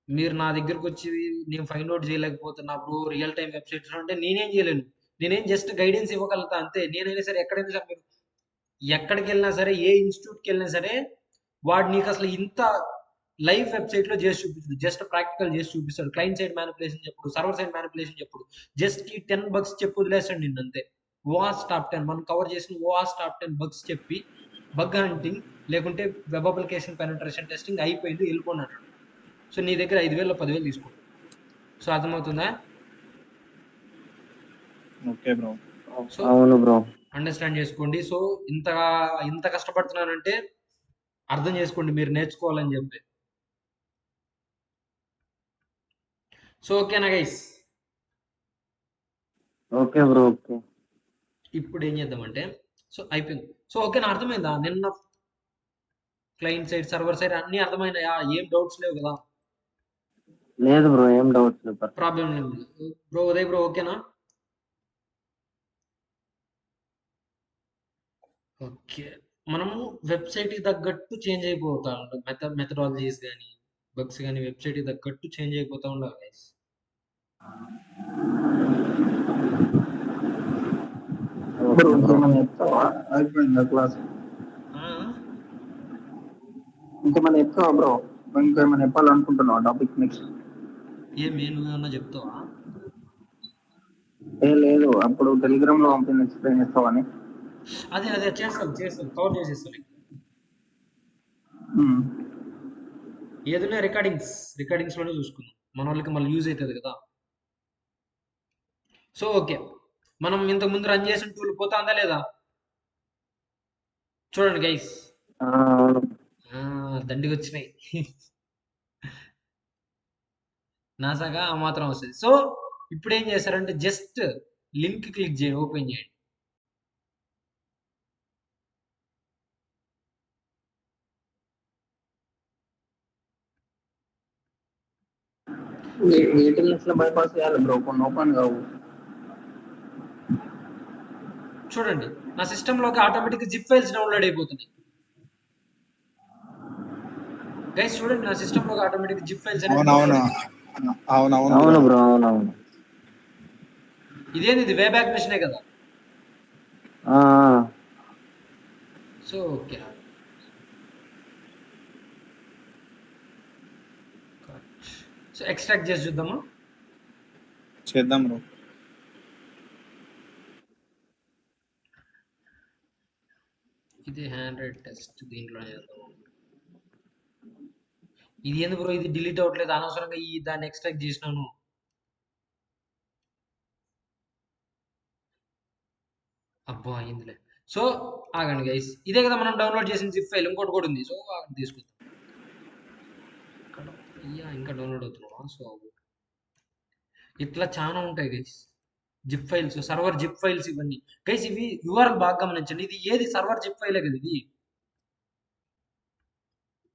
మీరు నా దగ్గరకు వచ్చి నేను ఫైండ్ అవుట్ చేయలేకపోతున్నా బ్రో రియల్ టైం వెబ్సైట్స్ అంటే నేనేం చేయలేను. నేనేం జస్ట్ గైడెన్స్ ఇవ్వగలుగుతా అంతే. నేనైనా సరే ఎక్కడైనా సరే మీరు ఎక్కడికి వెళ్ళినా సరే, ఏ ఇన్స్టిట్యూట్కి వెళ్ళినా సరే, వాడు నీకు అసలు ఇంత లైవ్ వెబ్సైట్ లో చేసి చూపిస్తుంది. జస్ట్ ప్రాక్టికల్ చేసి చూపిస్తాడు. క్లయింట్ సైడ్ మ్యానిపులేషన్ చెప్పుడు, సర్వర్ సైడ్ మ్యానిపులేషన్ చెప్పుడు. జస్ట్ ఈ 10 బగ్స్ చెప్పి వదిలేస్తాడు నిన్ను అంతే. ఓఆస్ టాప్ 10 మనం కవర్ చేసిన ఓఆస్ టాప్ 10 బగ్స్ చెప్పి బగ్ హంటింగ్ లేకుంటే వెబ్ అప్లికేషన్ పెనట్రేషన్ టెస్టింగ్ అయిపోయింది, వెళ్ళిపోయినాడు. సో నీ దగ్గర 5,000 10,000 తీసుకుంటాడు. సో అర్థమవుతుందా? Okay bro. సో అవును బ్రో. అండర్స్టాండ్ చేసుకోండి. సో ఇంత కష్టపడుతున్నానంటే అర్థం చేసుకోండి మీరు నేర్చుకోవాలని చెప్పి. సో ఓకేనా గైస్? Okay bro. ఓకే. ఇప్పుడు ఏం చేద్దామంటే, సో అయిపోయింది. సో ఓకేనా? అర్థమైందా? నిన్న క్లయింట్ సైడ్, సర్వర్ సైడ్ అన్ని అర్థమైనాయా? ఏం డౌట్స్ లేవు కదా? లేదు బ్రో, ఏం డౌట్స్ లేవు. ప్రాబ్లం లేదు బ్రో. ఉదయ్ బ్రో ఓకేనా? ఓకే. మనము వెబ్సైట్కి తగ్గట్టు చేంజ్ అయిపోతా ఉంటాం. మెథడాలజీస్ కానీ బగ్స్ కానీ వెబ్సైట్కి తగ్గట్టు చేంజ్ అయిపోతూ ఉండాలి గైస్. అయిపోయిందా క్లాస్? ఇంకేమైనా చెప్తావా బ్రో? ఇంకేమైనా చెప్పాలనుకుంటున్నావా టాపిక్ నెక్స్ట్? ఏమి నువ్వేమన్నా చెప్తావా? లేదు, అప్పుడు టెలిగ్రామ్ లో పంపిన ఎక్స్ప్లెయిన్ చేస్తావని. అదే చేస్తాను కవర్ చేసేస్తాను. ఏదైనా రికార్డింగ్స్ లోనే చూసుకుందాం. మన వాళ్ళకి మళ్ళీ యూజ్ అవుతుంది కదా. సో ఓకే, మనం ఇంతకు ముందు రన్ చేసిన టూల్ పోతుందా లేదా చూడండి గైస్. దండిగా వచ్చినాయి. నాసాగా ఆ మాత్రం వస్తుంది. సో ఇప్పుడు ఏం చేస్తారంటే జస్ట్ లింక్ క్లిక్ చేయండి, ఓపెన్ చేయండి. బైపాస్ చేయాలి బ్రో, కొన్ని ఓపెన్ కావు. చూడండి నా సిస్టమ్ లోకి ఆటోమేటిక్ జిప్ ఫైల్స్ డౌన్లోడ్ అయిపోతున్నాయి గైస్. చూడండి నా సిస్టమ్ లోకి ఆటోమేటిక్ జిప్ ఫైల్స్ అవును బ్రో. అవునవును. ఇదేంది? ఇది వే బ్యాక్ మిషనే కదా. సో ఓకే, సో ఎక్స్ట్రాక్ట్ చేసి చూద్దామా? చేద్దాం బ్రో. ఇది హ్యాండ్ రైట్ టెస్ట్, దీంట్లో చేద్దాం. ఇది ఎందుకు బ్రో ఇది డిలీట్ అవ్వట్లేదు? అనవసరంగా దాన్ని ఎక్స్ట్రాక్ట్ చేసినాను. అబ్బా అయిందిలే. సో ఆగండి గైస్, ఇదే కదా మనం డౌన్లోడ్ చేసిన జిప్ ఫైల్. ఇంకోటి కూడా ఉంది. సో తీసుకుందాం. ఇంకా డౌన్లోడ్ అవుతున్నావా? సో ఇట్లా చాలా ఉంటాయి guys zip files, server zip files ఇవన్నీ. గైస్ ఇవి యూఆర్ఎల్ బాగా గమనించండి. ఇది ఏది సర్వర్ జిప్ ఫైలే కదా ఇది.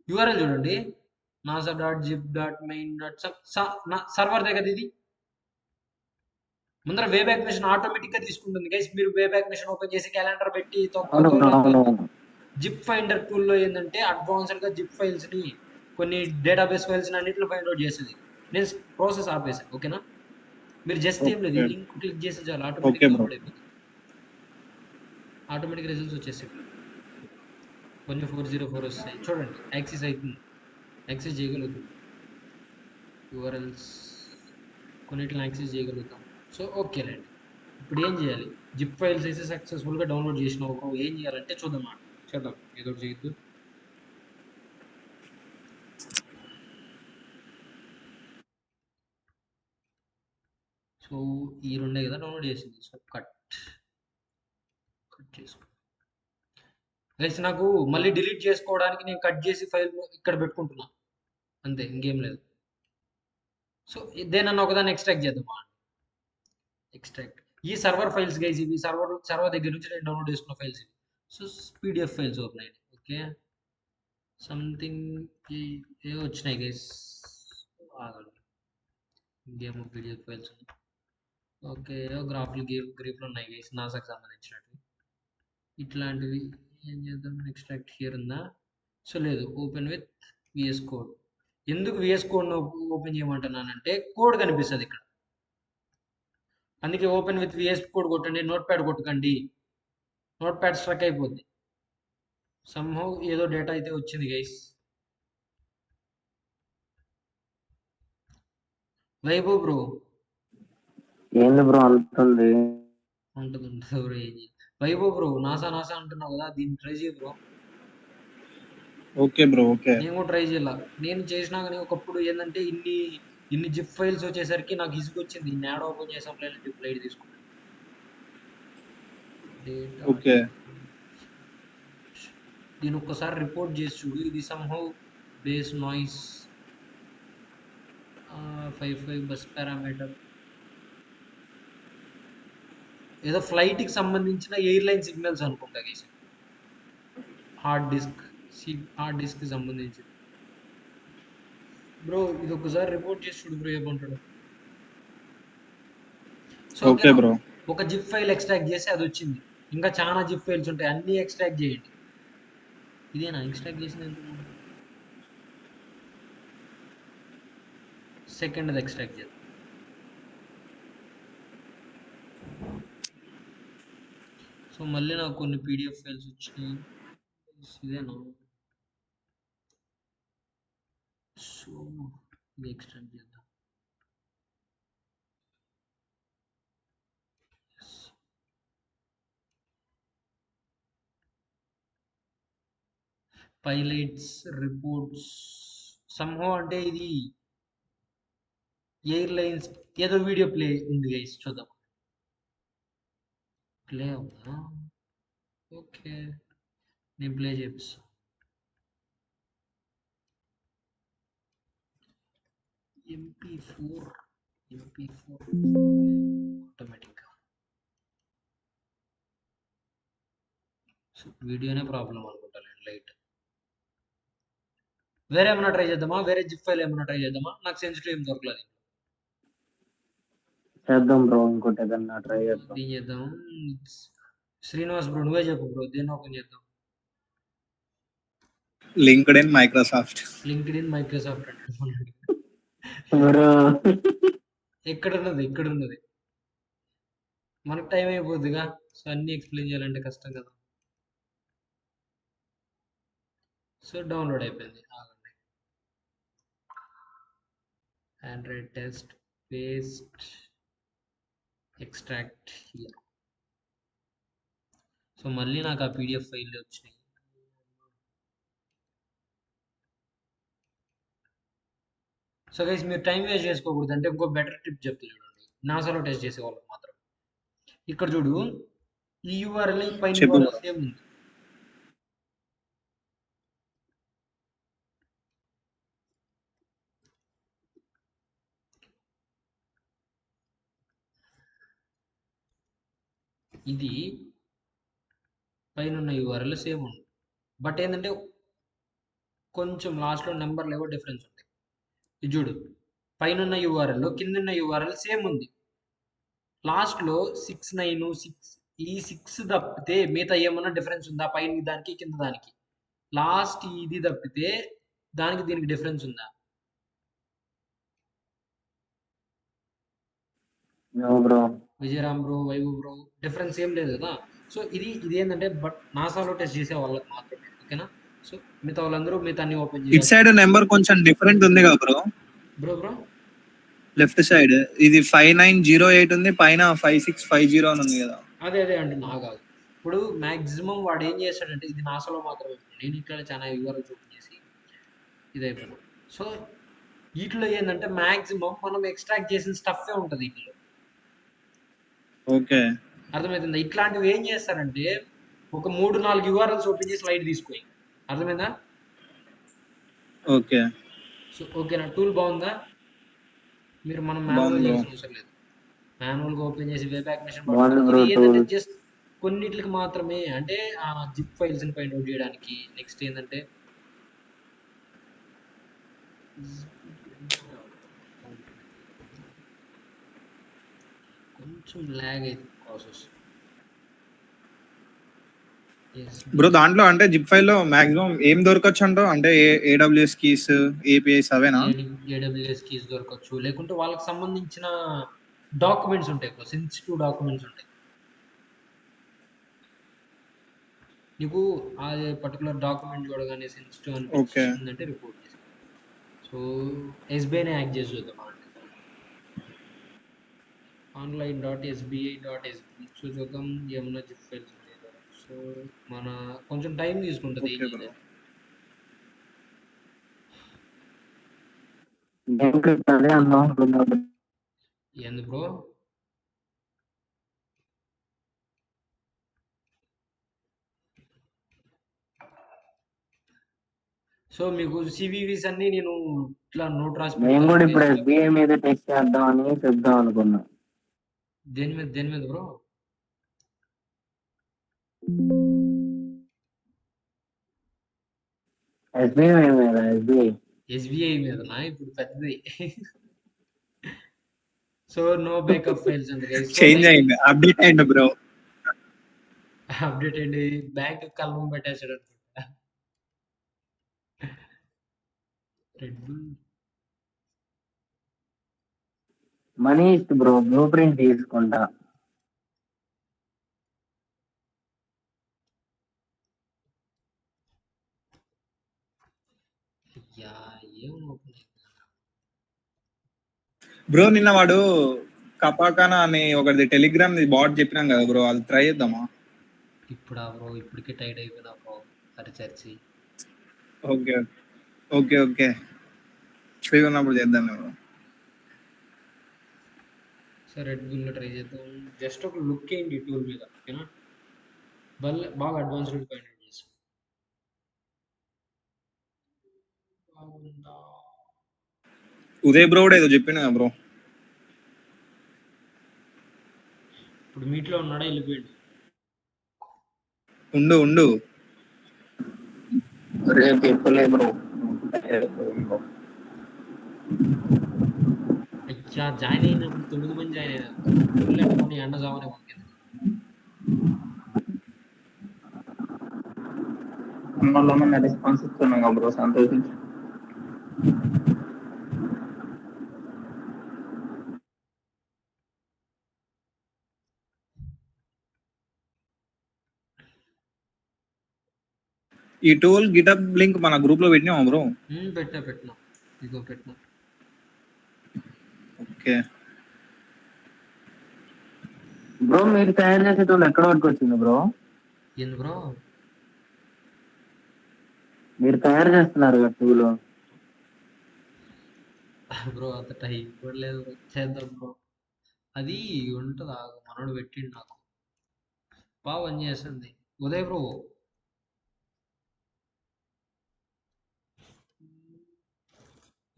యూఆర్ఎల్ చూడండి, nasa.zip.main. సర్వర్ దే కదా ఇది. ముందర వే బ్యాక్ మిషన్ ఆటోమేటిక్ గా తీసుకుంటుంది గైస్. మీరు వే బ్యాక్ మిషన్ ఓపెన్ చేసి క్యాలెండర్ పెట్టి జిప్ ఫైండర్ టూల్ లో ఏంటంటే అడ్వాన్స్డ్ గా జిప్ ఫైల్స్ ని, కొన్ని డేటాబేస్ ఫైల్స్ అన్నింటిలో ఫైండ్ అవుట్ చేస్తుంది. నేను ప్రాసెస్ ఆపేసాను. ఓకేనా? మీరు జస్ట్ ఏం లేదు, లింక్ క్లిక్ చేసి చాలు ఆటోమేటిక్ డౌన్లోడ్ అయిపోతుంది. ఆటోమేటిక్ రిజల్ట్స్ వచ్చేసాయి. కొంచెం 404 వస్తాయి చూడండి. యాక్సెస్ అవుతుంది. యాక్సెస్ చేయగలుగుతాం, యూఆర్ఎల్స్ కొన్నిటిని యాక్సెస్ చేయగలుగుతాం. సో ఓకేలేండి. ఇప్పుడు ఏం చేయాలి? జిప్ ఫైల్స్ అయితే సక్సెస్ఫుల్గా డౌన్లోడ్ చేసినావు బ్రో, ఏం చేయాలంటే చూద్దాం చేద్దాం, ఏదో ఒకటి చేయొద్దు. సో ఈ రెండే కదా డౌన్లోడ్ చేసింది. సో కట్ చేసుకో గైస్. నాకు మళ్ళీ డిలీట్ చేసుకోవడానికి నేను కట్ చేసి ఫైల్ ఇక్కడ పెట్టుకుంటున్నా అంతే, ఇంకేం లేదు. సో దేనన్నా ఒకదాన్ని ఎక్స్ట్రాక్ట్ చేద్దామా? ఎక్స్ట్రాక్ట్ ఈ సర్వర్ ఫైల్స్ గైస్, ఇవి సర్వర్ దగ్గర నుంచి నేను డౌన్లోడ్ చేసుకున్న ఫైల్స్ ఇవి. సో పీడిఎఫ్ ఫైల్స్ ఓపెన్ అయ్యాయి. ఓకే, సంథింగ్ ఏ వచ్చినాయి గైస్, ఆగండి. ఇంకేమో పీడిఎఫ్ ఫైల్స్ ఉన్నాయి. ఓకే, గ్రాఫ్లు గ్రీఫ్లు ఉన్నాయి గైస్, నాసాకు సంబంధించినవి. ఇట్లాంటివి ఏం చేద్దాం? ఎక్స్ట్రాక్ట్ హియర్ ఉందా? సో లేదు, ఓపెన్ విత్ విఎస్ కోడ్. ఎందుకు విఎస్ కోడ్ ఓపెన్ చేయమంటున్నానంటే కోడ్ కనిపిస్తుంది ఇక్కడ, అందుకే ఓపెన్ విత్ విఎస్ కోడ్ కొట్టండి. నోట్ ప్యాడ్ కొట్టకండి, నోట్ ప్యాడ్ స్ట్రక్ అయిపోద్ది. సమ్హౌ ఏదో డేటా అయితే వచ్చింది గైస్. వైభవ్ బ్రో ఏంది బ్రో అంటుంది? ఉంటుంది బ్రో. వైభవ్ బ్రో నాసా అంటున్నావు కదా, దీన్ని ట్రై చేయ బ్రో. Okay bro, okay. నేను కూడా ట్రై చేయాల. నేను చేసినా కానీ ఒకప్పుడు ఏంటంటే ఇన్ని జిప్ ఫైల్స్ వచ్చేసరికి నాకు ఇసుకొచ్చింది. ఇన్ని యాడ్ ఓపెన్ చేసాం, జిప్ లైట్ తీసుకున్నాను. ఓకే, దీని ఒక్కసారి రిపోర్ట్ చేసి చూడు. ఇది somehow base noise 55 bus parameter, ఏదో ఫ్లైట్కి సంబంధించిన ఎయిర్లైన్ సిగ్నల్స్ అనుకుంటా గైస్. హార్డ్ డిస్క్ సంబంధించి బ్రో. ఇది ఒకసారి రిపోర్ట్ చేసి చూడు బ్రో, ఏమంటాడు. So okay bro. ఒక జిప్ ఫైల్ ఎక్స్ట్రాక్ట్ చేసి అది వచ్చింది. ఇంకా చాలా జిప్ ఫైల్స్ ఉంటాయి, అన్ని ఎక్స్ట్రాక్ట్ చేయండి. ఇదేనా ఎక్స్ట్రాక్ట్ చేసింది? సెకండ్ అది ఎక్స్ట్రాక్ట్ చేద్దాం. సో మళ్ళీ నాకు కొన్ని పీడిఎఫ్ ఫైల్స్ వచ్చినాయి. ఇదేనా? సో ఇది ఎక్స్ట్రాక్ట్ చేద్దాం. పైలట్స్ రిపోర్ట్స్ సమ్హౌ అంటే ఇది ఎయిర్లైన్స్ ఏదో వీడియో ప్లే ఉంది గైస్, చూద్దాం. ప్లే అవునా? ఓకే, నేను ప్లే చేపిస్తాను. MP4 ఆటోమేటిక్గా. సో వీడియోనే ప్రాబ్లం అనుకుంటాను. లైట్ వేరే ఏమైనా ట్రై చేద్దామా? వేరే జిప్ ఫైల్ ఏమైనా ట్రై చేద్దామా? నాకు సెన్సిటివ్ ఏం దొరకలేదు. చేద్దాం బ్రో, ఇంకోటి ఏదన్నా ట్రై చేద్దాం. ఏం చేద్దాం? శ్రీనివాస్ బ్రో నువ్వే చెప్పు బ్రో, దేన్ని ఓపెన్ చేద్దాం? లింక్డ్ ఇన్ మైక్రోసాఫ్ట్ అంటే బ్రో ఎక్కడున్నది మనకు టైం అయిపోద్దిగా. సో అన్ని ఎక్స్ప్లెయిన్ చేయాలంటే కష్టం కదా. సో డౌన్లోడ్ అయిపోయింది, ఆగండి. Android test paste extract here. So మళ్ళీ నాకు ఆ పీడిఎఫ్ ఫైల్ వచ్చినాయి. సో గైస్ మీరు టైం వేస్ట్ చేసుకోకూడదు అంటే ఇంకో బెటర్ టిప్ చెప్తా చూడండి. నాసాలో టెస్ట్ చేసే వాళ్ళకి మాత్రం ఇక్కడ చూడు, ఈ యూఆర్ఎల్ పైన URL సేమ్ ఉంది. ఇది పైన ఉన్న యూఆర్ఎల్ సేమ్ ఉంది, బట్ ఏంటంటే కొంచెం లాస్ట్లో నెంబర్లు ఏవో డిఫరెన్స్ ఉంటాయి. ఇది చూడు, పైన ఉన్న యూఆర్ఎల్ కింద ఉన్న యూఆర్ఎల్ సేమ్ ఉంది. లాస్ట్లో 696 ఈ 6 తప్పితే మిగతా ఏమన్నా డిఫరెన్స్ ఉందా? పైన దానికి కింద దానికి లాస్ట్ ఇది తప్పితే దానికి దీనికి డిఫరెన్స్ ఉందా? Bro Vijayaram bro, Vaibhav bro, difference ఏం లేదు కదా. సో ఇది ఏంటంటే బట్ నాసాలో టెస్ట్ చేసే వాళ్ళకి మాత్రమే, ఓకేనా? సో మిగతా వాళ్ళందరూ మిగతా అన్ని ఓపెన్ ఇట్ చేయాలి. సైడ్ నెంబర్ కొంచెం డిఫరెంట్ ఉంది కదా బ్రో. బ్రో లెఫ్ట్ సైడ్ ఇది 5908 ఉంది, పైన 5650 అని ఉంది కదా. అదే అంటున్నా కాదు. ఇప్పుడు మాక్సిమం వాడు ఏం చేస్తాడంటే ఇది నాసలో మాత్రమే. నేను ఇట్లా చాలా వివరాలు ఓపెన్ చేసి ఇదైపోయినా. సో వీటిలో ఏంటంటే మాక్సిమం మనం ఎక్స్ట్రాక్ట్ చేసిన స్టఫే ఉంటుంది వీటిలో. ఓకే, అర్థమవుతుందా? ఇట్లాంటివి ఏం చేస్తారంటే ఒక 3-4 యూఆర్ఎల్స్ ఓపెన్ చేసి లైట్ తీసుకోయి. అర్థమైందా? ఓకే, సో ఓకేనా? టూల్ బాగుందా? మీరు మనం మాన్యువల్ బాగుంది bro. చేయాల్సిన అవసరం లేదు. మాన్యువల్గా ఓపెన్ చేసి వెబ్యాక్ మిషన్ బాగుంది bro ఇది ఏంటంటే tool. జస్ట్ కొన్నిటికి మాత్రమే, అంటే ఆ జిప్ ఫైల్స్ని ఫైండ్ అవుట్ చేయడానికి. నెక్స్ట్ ఏంటంటే కొంచెం ల్యాగ్ అయితే ప్రాసెస్. బ్రో దాంట్లో అంటే జిప్ ఫైల్ లో మాక్సిమం ఏం దొరకచ్చు అంటావు? అంటే AWS కీస్, APIs అవేనా? AWS కీస్ దొరకచ్చు, లేకుంటే వాళ్ళకి సంబంధించిన డాక్యుమెంట్స్ ఉంటాయి, సెన్సిటివ్ డాక్యుమెంట్స్ ఉంటాయి. నీకు ఆ పర్టికులర్ డాక్యుమెంట్ చూడగానే సెన్సిటివ్ అనిపించిందంటే రిపోర్ట్ చేసి. సో ఎస్బీఐని యాక్ట్ చేసి చూద్దాం అంటే online.sbi.sb. సో చూద్దాం ఏమన్నా జిప్ ఫైల్స్ లేదా. సో మన కొంచెం టైం తీసుకుంటుంది. Okay bro. అదే అన్నాం అనుకున్నాను. ఏంది బ్రో? సో మీకు సివివిస్ అన్ని నేను ఇట్లా నోట్ రాసి నేను కూడా ఇప్పుడు పెడతాను. SBI మీద టెస్ట్ చేద్దామని చెప్దాం అనుకున్నా. దేని మీద బ్రో? SBI మీద ఎస్బీఐ మీదనా ఇప్పుడు పెద్దది. సో నో బ్యాకప్ ఫైల్స్ అండి గైస్. చేంజ్ అయింది, అప్డేట్ అయింది బ్రో. అప్డేట్ అండి, బ్యాంక్ కల్వం పెట్టేసాడు అనుకుంటా. Red bull money heist bro, blue print తీసుకుంటా. యా ఏం ఓపెన్ బ్రో నిన్న వాడు కపాకానా అని ఒకటి టెలిగ్రామ్ బాట్ చెప్పినాం కదా బ్రో, అది ట్రై చేద్దామా? ఇప్పుడా బ్రో? ఇప్పటికే టైట్ అయిపోయినా బ్రో అది church. Okay okay okay, free ఉన్నప్పుడు చేద్దాం బ్రో. సరే రెడ్ బుల్ ట్రై చేద్దాం. జస్ట్ ఒక లుక్ ఏంటి టూల్ మీద, ఓకేనా? బాగా అడ్వాన్స్డ్ ఫైండ్ అవుట్ చేస్తాం. బాగుందా? ఉదయ్ బ్రో కూడా ఏదో చెప్పిండు కదా బ్రో. ఇప్పుడు మీట్లో ఉన్నాడా? వెళ్ళిపోయాడు. ఉండు రేపు చెప్పలే బ్రో. అయ్యా జాయిన్ అయినప్పుడు 9 మంది జాయిన్ అయినారు. నీ అన్న జావనే మనకి. మళ్ళీ రెస్పాన్స్ ఇస్తున్నాం కదా బ్రో, సంతోషించి. ఈ టూల్ గిటప్ లింక్ మన గ్రూప్ లో పెట్టినామా బ్రో? పెట్టినా ఇదిగో పెట్టినా. ఓకే బ్రో మీరు తయారు చేసే టూల్ ఎక్కడ వరకు వచ్చింది బ్రో? ఏంది బ్రో? మీరు తయారు చేస్తున్నారు కదా టూల్. బ్రో అంత టైం కూడా లేదు బ్రో. చేద్దాం బ్రో. అది ఉంటుంది, మనోడు పెట్టిండు నాకు, బాగా పని చేస్తుంది. ఉదయ్ బ్రో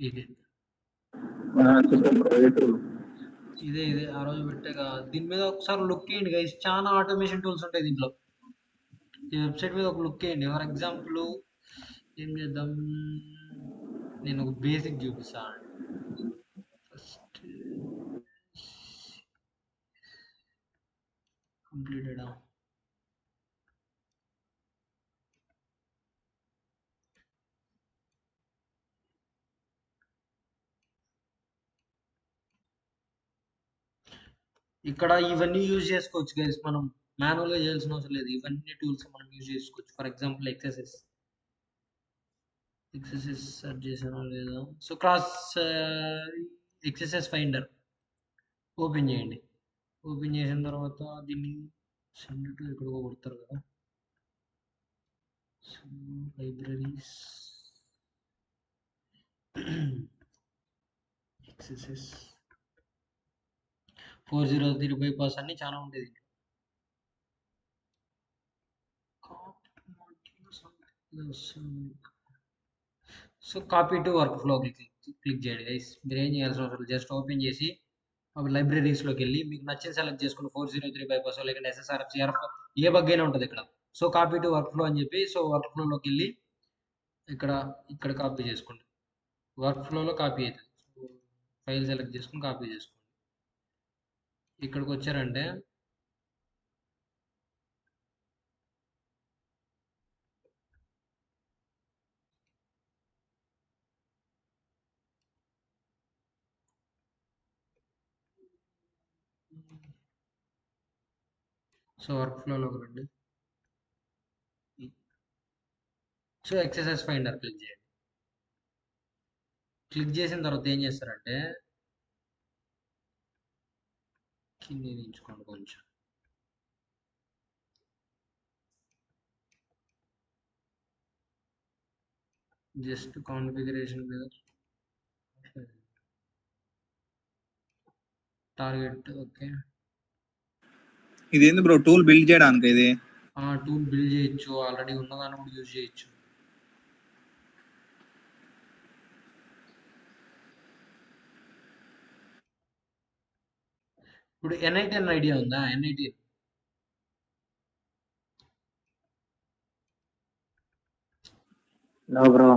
ఇది ఇదే ఆ రోజు పెట్టాక దీని మీద ఒకసారి లుక్ వేయండి గైస్. చాలా ఆటోమేషన్ టూల్స్ ఉంటాయి దీంట్లో. ఈ వెబ్సైట్ మీద ఒక లుక్ వేయండి. ఫర్ ఎగ్జాంపుల్ ఏం చేద్దాం, నేను ఒక బేసిక్ చూపిస్తాను. First completed. ఇక్కడ ఇవన్నీ యూజ్ చేసుకోవచ్చు గైస్. మనం మాన్యువల్గా చేయాల్సిన అవసరం లేదు. ఇవన్నీ టూల్స్ మనం యూజ్ చేసుకోవచ్చు. For example XSS XSS search చేసానో లేదా. So cross XSS finder open చేయండి. ఓపెన్ చేసిన తర్వాత దీన్ని సెండ్ టు ఎక్కడికో కొడతారు కదా. సో లైబ్రరీస్ ఎక్సెసెస్ 403 బైపాస్ అన్ని చాలా ఉంటాయి దీంట్లో. So copy to work flow click చేయండి గైస్. మీరు ఏం చేయాల్సిన అవసరం లేదు. జస్ట్ ఓపెన్ చేసి లైబ్రరీస్లోకి వెళ్ళి మీకు నచ్చిన సెలెక్ట్ చేసుకుని 403 బైపాస్ లేకుంటే ఎస్ఎస్ఆర్ఎఫ్ సిఆర్ఎఫ్ ఏ బగ్ అయినా ఉంటుంది ఇక్కడ. So copy to work flow అని చెప్పి సో వర్క్ ఫ్లోలోకి వెళ్ళి ఇక్కడ ఇక్కడ కాపీ చేసుకోండి. వర్క్ ఫ్లోలో కాపీ అవుతుంది. సో ఫైల్ సెలెక్ట్ చేసుకుని కాపీ చేసుకోండి. ఇక్కడికి వచ్చారంటే సో వర్క్ ఫ్లోలోకి రండి. సో ఎక్సెసెస్ ఫైండర్ క్లిక్ చేయండి. క్లిక్ చేసిన తర్వాత ఏం చేస్తారంటే కింద దించుకోండి కొంచెం. జస్ట్ కాన్ఫిగరేషన్ మీద టార్గెట్ ఓకే. ఇదేంది బ్రో టూల్ బిల్డ్ చేయడానికి ఇది? టూల్ బిల్డ్ చేయొచ్చు, ఆల్రెడీ ఉన్నదాన్ని కూడా యూజ్ చేయొచ్చు. ఇప్పుడు N18 ఐడియా ఉందా? N18 no bro.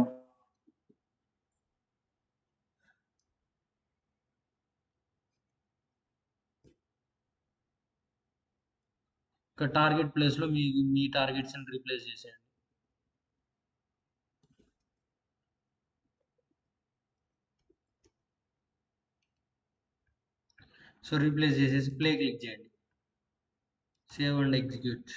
ఇక్కడ టార్గెట్ ప్లేస్ లో మీ టార్గెట్స్ ని రీప్లేస్ చేసేయండి. సో రీప్లేస్ చేసేసి ప్లే క్లిక్ చేయండి. Save and execute.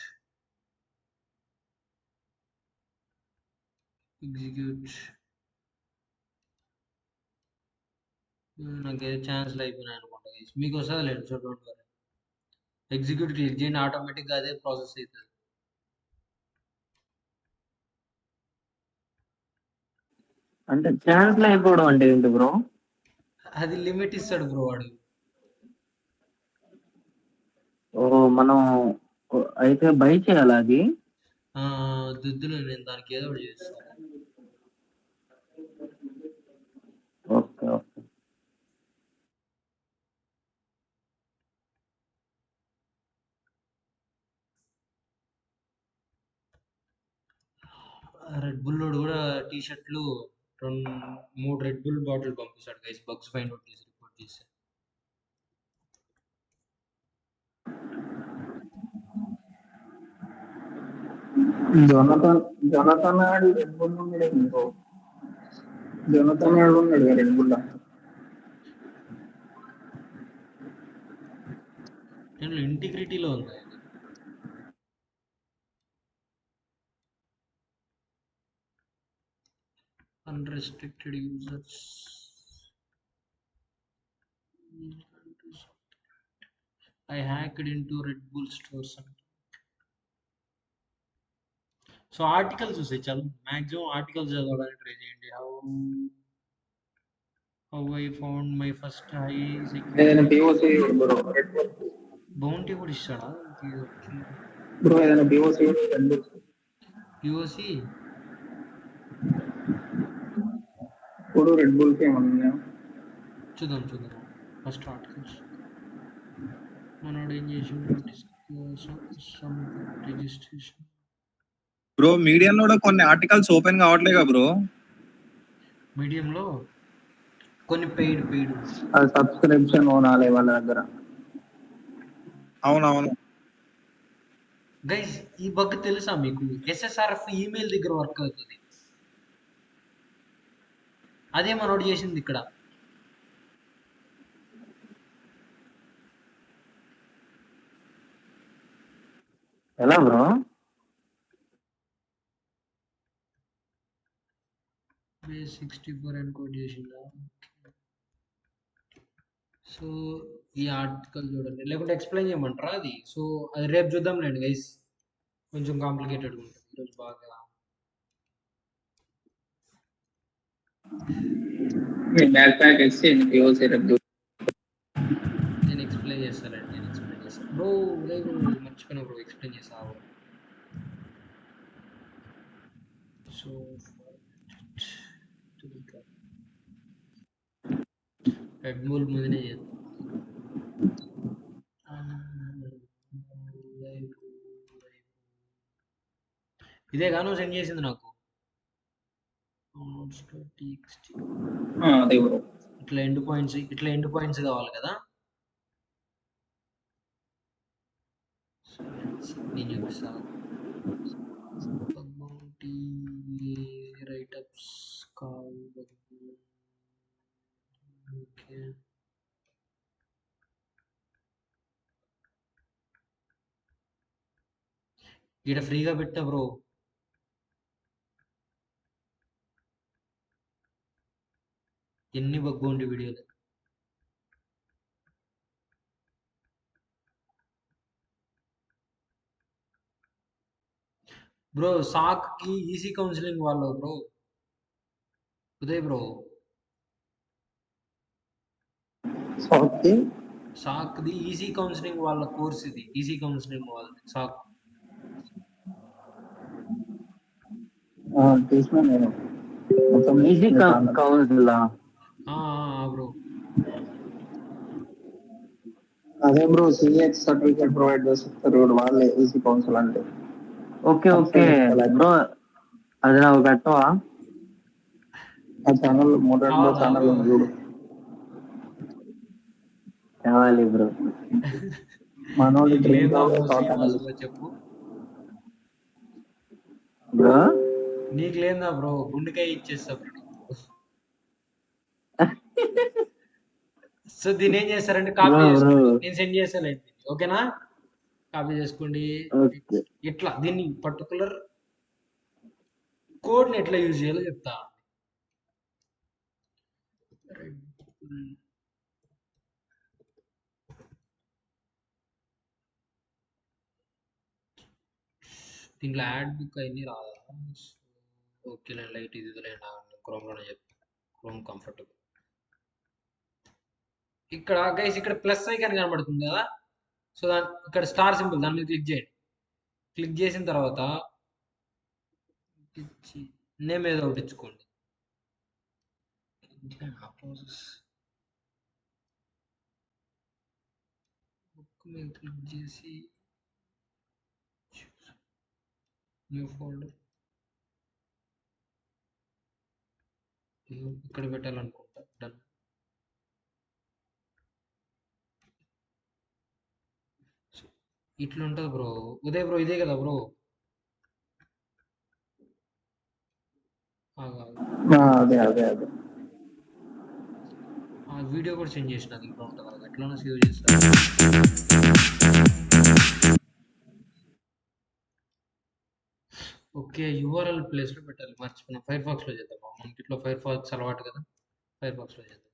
నాకు ఏదో ఛాన్స్లు అయిపోయినాయి అనుకుంటా. మీకు వస్తుంది లేదు. So don't worry. Execute click చేయండి, ఆటోమేటిక్గా అదే ప్రాసెస్ అవుతుంది. అంటే ఛాన్స్ అయిపోవడం అంటే ఏంటి బ్రో? అది లిమిట్ ఇస్తాడు బ్రో వాడు. మనం అయితే బై చేయాలి అది. దుద్దులు నేను దానికి ఏదో ఒకటి చేస్తాను. Okay okay. రెడ్ బుల్ కూడా టీ షర్ట్లు 3 రెడ్ బుల్ బాటిల్ పంపిస్తాడు గైస్. బగ్స్ ఫైండ్ అవుట్ చేసి రిపోర్ట్ చేసి. జొనతన్ ఆడు రెడ్ బుల్ ఉన్నాడు ఇంకో. జొనతన్ ఆడు ఉన్నాడు రెడ్ బుల్. దీంట్లో ఇంటిగ్రిటీలో ఉంది. Unrestricted users. I hacked into Red Bull stores. So articles చూసే చాలు. మ్యాక్సిమం ఆర్టికల్స్ చదవడానికి ట్రై చేయండి. How I found my first high ఏదైనా POC bro Red Bull. Bounty కూడా ఇస్తాడా? బ్రో ఏదైనా పిఓసి రెడ్ బుల్. పిఓసి ఇప్పుడు రెడ్ బుల్కి ఏమన్నా చూద్దాం. ఫస్ట్ ఆర్టికల్స్ మనోడు ఏం చేసిండు? రిజిస్ట్రేషన్. బ్రో మీడియంలో కూడా కొన్ని ఆర్టికల్స్ ఓపెన్ కావట్లేగా బ్రో? మీడియంలో కొన్ని పెయిడ్ సబ్స్క్రిప్షన్ ఓనాలి వాళ్ళ దగ్గర. అవునవును గైస్, ఈ బగ్ తెలుసా మీకు? ఎస్ఎస్ఆర్ఎఫ్ ఈమెయిల్ దగ్గర వర్క్ అవుతుంది. అదే మనోడు చేసింది ఇక్కడ. ఎలా బ్రో? 64 ఎన్కోడ్ చేసిందా? సో ఈ ఆర్టికల్ చూడండి, లేకుంటే ఎక్స్ప్లెయిన్ చేయమంటారా అది? సో అది రేపు చూద్దాంలేండి గైస్, కొంచెం కాంప్లికేటెడ్ ఉంటుంది ఈరోజు బాగా. మీ బ్యాక్ ప్యాక్ వేసి క్లోజ్ చేయడం. నేను ఎక్స్ప్లెయిన్ చేస్తానండి, నేను ఎక్స్ప్లెయిన్ చేస్తాను బ్రో. ఉదయ్ బ్రో మర్చిపోయినా బ్రో, ఎక్స్ప్లెయిన్ చేస్తావు. సో రెడ్ బుల్ ముందునే చేద్దాం. ఇదే గాను సెండ్ చేసింది నాకు. అదే బ్రో. ఇట్లా ఎండ్ పాయింట్స్ కావాలి కదా. నేను చూపిస్తా. Right apps call. ఓకే, ఇక్కడ ఫ్రీగా పెట్టా బ్రో. ఎన్ని బగ్ బౌంటీ వీడియోలు. బ్రో సాక్ కి ఈసీ కౌన్సిలింగ్ వాళ్ళు bro, Uday bro. SOC the EC counselling వాళ్ళ కోర్స్ ఇది, ఈసీ కౌన్సిలింగ్ వాళ్ళది సాక్. చూసిన నేను మొత్తం ఈజీ కౌన్సిల్. బ్రో అదే బ్రో, సిఎక్స్ సర్టిఫికేట్ ప్రొవైడ్ చేస్తారు వాళ్ళే ఈసీ కౌన్సిల్ అంటే. ఓకే ఓకే బ్రో, అది నాకు పెట్టవా? ఆ ఛానల్ మోటార్ బ్రో ఛానల్ ఉంది చూడు. కావాలి బ్రో. మనోడి నీకు డ్రీమ్ లేదా job bro top Srinivas analyst. Bro చెప్పు, బ్రో నీకు లేదా బ్రో? గుండెకాయ ఇచ్చేస్తా బ్రో నీకు. సో దీన్ని ఏం చేస్తారంటే కాపీ బ్రో చేసుకోండి, నేను సెండ్ చేస్తానండి. ఓకేనా? కాపీ చేసుకోండి. ఓకే. ఇట్లా దీన్ని పర్టికులర్ కోడ్ ని ఎట్లా యూజ్ చేయాలో చెప్తా. దీంట్లో యాడ్ బుక్ అయింది రాదా? ఓకే, నేను లైట్ ఇది క్రోమ్ లోనే చెప్తాను. Chrome comfortable. ఇక్కడ గైస్ ఇక్కడ ప్లస్ ఐకాన్ కనబడుతుంది కదా. సో ఇక్కడ స్టార్ సింబల్, దాని మీద క్లిక్ చేయండి. క్లిక్ చేసిన తర్వాత నేమ్ ఏదో ఒకటి ఇచ్చుకోండి. బుక్ మీద క్లిక్ చేసి న్యూ ఫోల్డర్ ఇక్కడ పెట్టాలనుకుంటా. డన్. ఇట్లా ఉంటుంది బ్రో. ఉదయ్ బ్రో ఇదే కదా బ్రో? అదే అదే అదే. ఆ వీడియో కూడా సెండ్ చేసిన, దీంట్లో ఉంటుంది కదా, ఎట్లా సేవ్ చేస్తా. ఓకే, యూఆర్ఎల్ ప్లేస్ లో పెట్టాలి, మర్చిపోయినా. ఫైర్ ఫాక్స్ లో చేద్దాం, మనకి ఇట్లా ఫైర్ ఫాక్స్ అలవాటు కదా, ఫైర్ ఫాక్స్ లో చేద్దాం.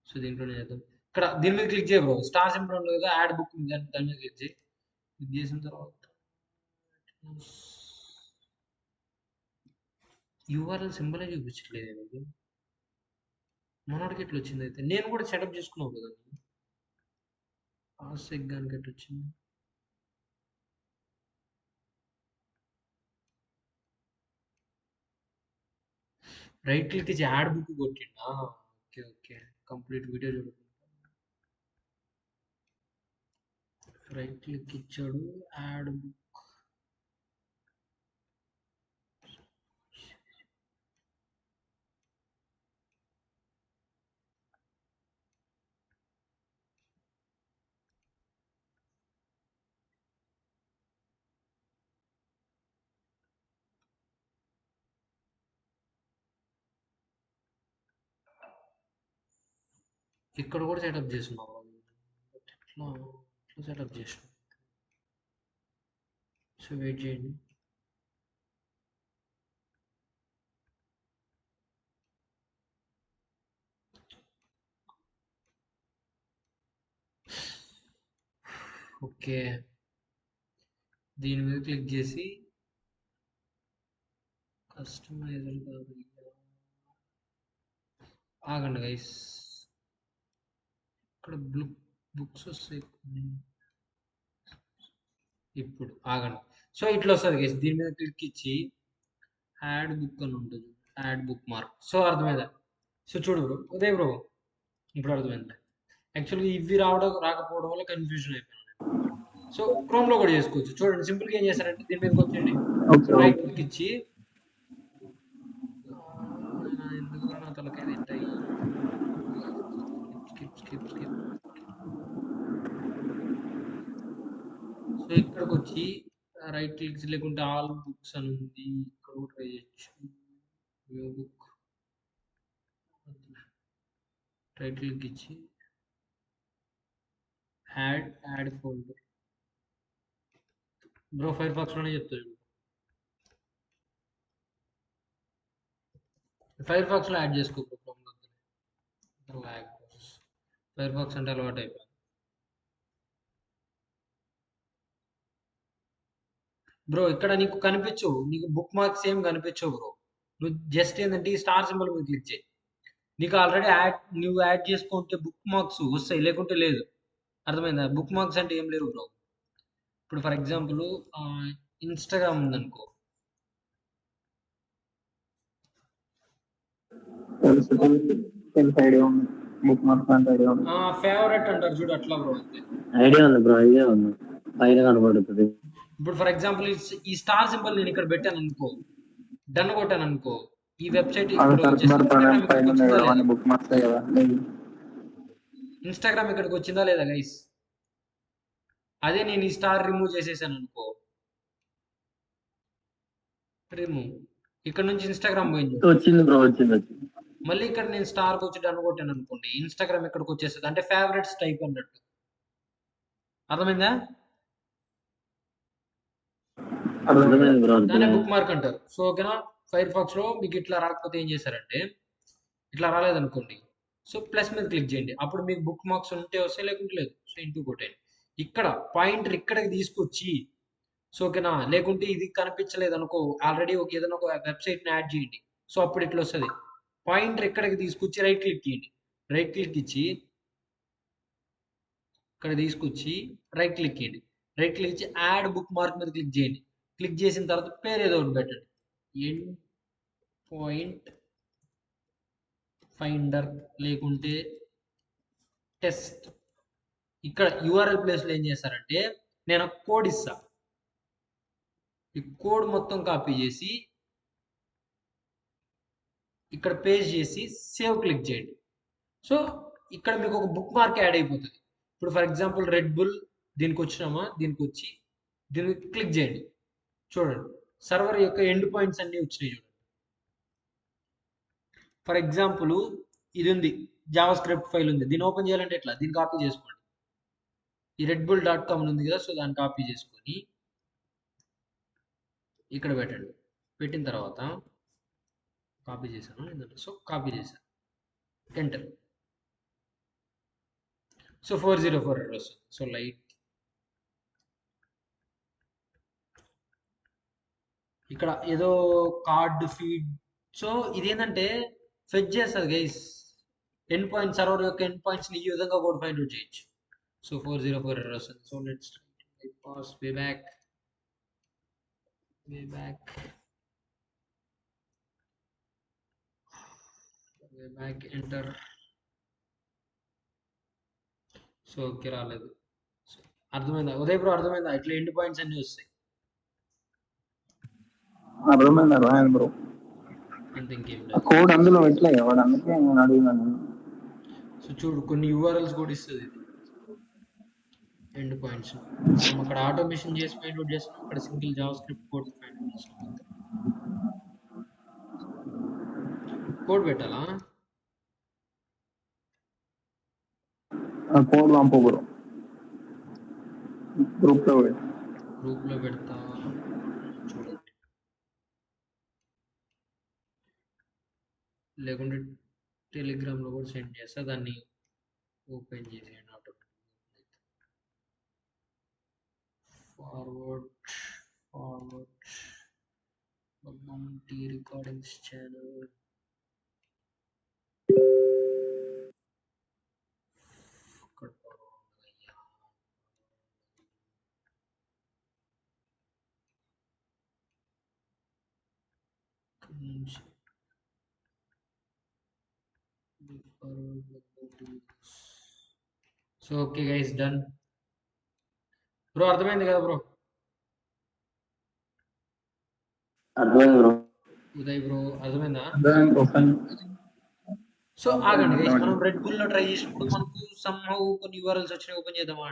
సో దీంట్లోనే చేద్దాం. ఇక్కడ దీని మీద క్లిక్ చేయ బ్రో, స్టార్ సింబల్ ఉంది కదా, యాడ్ బుక్ దాని మీద క్లిక్ చేయి. క్లిక్ చేసిన తర్వాత యూఆర్ఎల్ సింబలే చూపించట్లేదు ఇది. మనోడికి ఎట్లా వచ్చింది? అయితే నేను కూడా సెటప్ చేసుకున్నావు కదా, పాస్ ఎగ్గానికి ఎట్లా వచ్చింది? రైట్ క్లిక్ ఇచ్చి యాడ్ బుక్ కొట్టిండా? ఓకే ఓకే, కంప్లీట్ వీడియో చూడు. రైట్ క్లిక్ ఇచ్చాడు, యాడ్ బుక్. ఇక్కడ కూడా సెటప్ చేస్తున్నావు, ఎట్లా సెటప్ చేసినావు? సో వెయిట్ చేయండి. ఓకే, దీని మీద క్లిక్ చేసి కస్టమైజర్ కాదు, ఆగండి గైస్, ఇక్కడ బుక్స్ వస్తాయి కొన్ని. ఇప్పుడు ఆగండి. సో ఇట్లా వస్తుంది గైస్, దీని మీద క్లిక్ ఇచ్చి యాడ్ బుక్ అని ఉంటుంది, యాడ్ బుక్ మార్క్. సో అర్థమైందా? సో చూడు బ్రో, ఉదయ్ బ్రో, ఇప్పుడు అర్థమైంది. యాక్చువల్గా ఇవి రాకపోవడం వల్ల కన్ఫ్యూజన్ అయిపోయింది. సో క్రోమ్ లో కూడా చేసుకోవచ్చు. చూడండి, సింపుల్ గా ఏం చేస్తారంటే దీని మీదకి వచ్చేయండి, రైట్ క్లిక్ ఇచ్చి ఎందుకు నా తలకాయ తింటాయి, స్కిప్ స్కిప్ స్కిప్. సో ఇక్కడికి వచ్చి రైట్ క్లిక్స్ లేకుంటే ఆల్ బుక్స్ అని ఉంది, ఇక్కడ కూడా ట్రై చేయొచ్చు. న్యూ బుక్, రైట్ క్లిక్ ఇచ్చి add folder. Bro Firefox లోనే చెప్తాడు, ఫైర్ ఫాక్స్ లో యాడ్ చేసుకో బ్రో, క్రోమ్ లో ఫైర్ ఫాక్స్ అంటే అలవాటు అయిపోయింది. బ్రో ఇక్కడ నీకు కనిపించవు, నీకు బుక్ మార్క్స్ ఏం కనిపించవు బ్రో. నువ్వు జస్ట్ ఏంటంటే ఈ స్టార్ సింబల్ మీద క్లిక్ చేయి, నీకు ఆల్రెడీ నువ్వు యాడ్ చేసుకుంటే బుక్ మార్క్స్ వస్తాయి, లేకుంటే లేదు. అర్థమైందా? బుక్ మార్క్స్ అంటే ఏం లేవు బ్రో. ఇప్పుడు ఫర్ ఎగ్జాంపుల్ ఇన్స్టాగ్రామ్ ఉందనుకో, బుక్ మార్క్ అంటే ఐడియా ఉంది. ఫేవరెట్ అంటారు చూడు, అట్లా బ్రో అంతే. ఐడియా ఉంది బ్రో, ఐడియా ఉంది, పైన కనబడుతుంది. ఇప్పుడు ఫర్ ఎగ్జాంపుల్ ఈ స్టార్ సింబల్ నేను ఇక్కడ పెట్టాను అనుకో, డన్ కొట్టాను అనుకో, ఈ వెబ్సైట్ బుక్ మార్క్స్ కదా. ఇన్స్టాగ్రామ్ ఇక్కడికి వచ్చిందా లేదా గైస్? అదే నేను ఈ స్టార్ రిమూవ్ చేసేసాను అనుకో, రిమూవ్, ఇక్కడ నుంచి ఇన్స్టాగ్రామ్ పోయింది, వచ్చింది బ్రో, వచ్చింది. మళ్ళీ ఇక్కడ నేను స్టార్ వచ్చి డన్ కొట్టాను అనుకోండి, ఇన్స్టాగ్రామ్ ఇక్కడికి వచ్చేస్తుంది, అంటే ఫేవరెట్స్ టైప్ అన్నట్టు. అర్థమైందా? దాన్ని బుక్ మార్క్ అంటారు. సో ఓకేనా, ఫైర్ ఫాక్స్ లో మీకు ఇట్లా రాకపోతే ఏం చేశారంటే, ఇట్లా రాలేదనుకోండి, సో ప్లస్ మీద క్లిక్ చేయండి, అప్పుడు మీకు బుక్ మార్క్స్ ఉంటే వస్తాయి, లేకుంటే లేదు. సో ఇంటూ కొట్టండి, ఇక్కడ పాయింటర్ ఇక్కడికి తీసుకొచ్చి, సో ఓకేనా, లేకుంటే ఇది కనిపించలేదు అనుకో, ఆల్రెడీ ఏదైనా ఒక వెబ్సైట్ ని యాడ్ చేయండి, సో అప్పుడు ఇట్లా వస్తుంది. పాయింటర్ ఇక్కడికి తీసుకొచ్చి రైట్ క్లిక్ చేయండి, రైట్ క్లిక్ ఇచ్చి ఇక్కడ తీసుకొచ్చి రైట్ క్లిక్ చేయండి, రైట్ క్లిక్ ఇచ్చి యాడ్ బుక్ మార్క్ మీద క్లిక్ చేయండి. క్లిక్ చేసిన తర్వాత పేరు ఏదో ఒకటి పెట్టండి, ఎండ్ పాయింట్ ఫైండర్ లేకుంటే టెస్ట్. ఇక్కడ యూఆర్ఎల్ ప్లేస్లో ఏం చేస్తారంటే, నేను ఒక కోడ్ ఇస్తా, ఈ కోడ్ మొత్తం కాపీ చేసి ఇక్కడ పేస్ట్ చేసి సేవ్ క్లిక్ చేయండి. సో ఇక్కడ మీకు ఒక బుక్ మార్క్ యాడ్ అయిపోతుంది. ఇప్పుడు ఫర్ ఎగ్జాంపుల్ రెడ్ బుల్, దీనికి వచ్చినామా, దీనికి వచ్చి దీన్ని క్లిక్ చేయండి, చూడండి సర్వర్ యొక్క ఎండ్ పాయింట్స్ అన్ని వచ్చినాయి చూడండి. ఫర్ ఎగ్జాంపుల్ ఇది ఉంది, జావా స్క్రిప్ట్ ఫైల్ ఉంది, దీన్ని ఓపెన్ చేయాలంటే ఎట్లా, దీన్ని కాపీ చేసుకోండి, ఈ redbull.com ఉంది కదా, సో దాన్ని కాపీ చేసుకొని ఇక్కడ పెట్టండి. పెట్టిన తర్వాత కాపీ చేశాను ఏంటంటే, సో కాపీ చేశాను, ఎంటర్. సో 404 error వస్తుంది. సో లైట్ ఇక్కడ ఏదో కార్డ్ ఫీడ్, సో ఇదేంటంటే ఫెచ్ చేస్తుంది గైస్, ఎండ్ పాయింట్, సర్వర్ యొక్క ఎండ్ పాయింట్స్ ని ఈ విధంగా కూడా ఫైండ్ అవుట్ చేయొచ్చు. సో 404 error వస్తుంది. So let's pass way back enter. So okay, రాలేదు. అర్థమైందా ఉదయ్ బ్రో? అర్థమైందా? ఇట్లా ఎండ్ పాయింట్స్ అన్ని వస్తాయి, అర్థమైంది బ్రో. అంతే, ఇంకేం లేదు. కోడ్ అందులో ఎట్లా వాడు, అందుకే నేను అడిగినాను. సో చూడు, కొన్ని యూఆర్ఎల్స్ కూడా ఇస్తుంది ఇది, ఎండ్ పాయింట్స్. మనం అక్కడ ఆటోమేషన్ చేసి ఫైండ్ అవుట్ చేస్తున్నాం, ఇక్కడ single Java script code find out చేస్తున్నాం. కోడ్ పెట్టాలా? కోడ్ పంపు బ్రో, గ్రూప్ లో పెడతా, చూడండి. లేకుంటే టెలిగ్రామ్ లో కూడా సెండ్ చేస్తా, దాన్ని ఓపెన్ చేసేయండి automatic. Forward T recordings channel. So okay guys, done bro. అర్థమైంది కదా బ్రో? అర్థమైంది బ్రో. ఉదయ్ బ్రో అర్థమైందా? అర్థమైంది బ్రో. సో ఆగండి గైస్, మనం రెడ్ బుల్ లో ట్రై చేసినప్పుడు మనకు సమ్హౌ కొన్ని URLs వచ్చినాయి. ఓపెన్ చేద్దామా?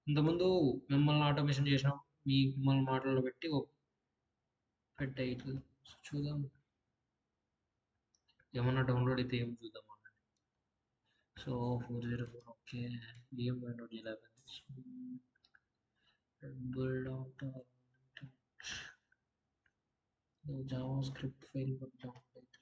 ఇంతకుముందు మిమ్మల్ని ఆటోమేషన్ చేసినాం, మిమ్మల్ని మాటల్లో పెట్టి పెట్టాయి ఇట్లా. చూద్దాం ఏమన్నా డౌన్లోడ్ అయితే ఏం చూద్దాం. సో 404 ఓకే, ఏం డౌన్లోడ్ చేయాలి? Red bull dot Java script file download అయితే.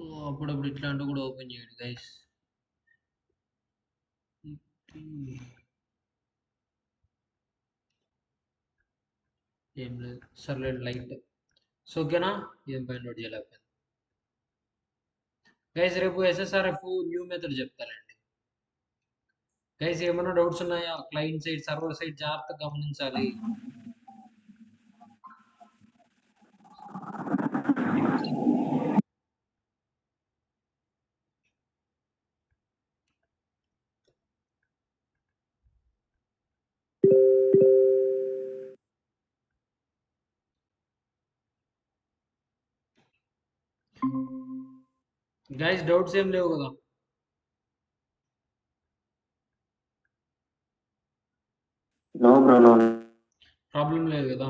సో అప్పుడప్పుడు ఇట్లాంటివి కూడా ఓపెన్ చేయండి గైస్. ఏం లేదు, సర్లే లైట్. సో ఓకేనా, ఏం డౌన్లోడ్ చేయలేకపోయింది గైస్. రేపు SSRF న్యూ మెథడ్ చెప్తానండి గైస్. ఏమైనా డౌట్స్ ఉన్నాయా? క్లయింట్ సైడ్, సర్వర్ సైడ్ జాగ్రత్తగా గమనించాలి. గైస్ డౌట్స్ ఏం లేవు కదా? No bro, no. ప్రాబ్లం లేదు కదా?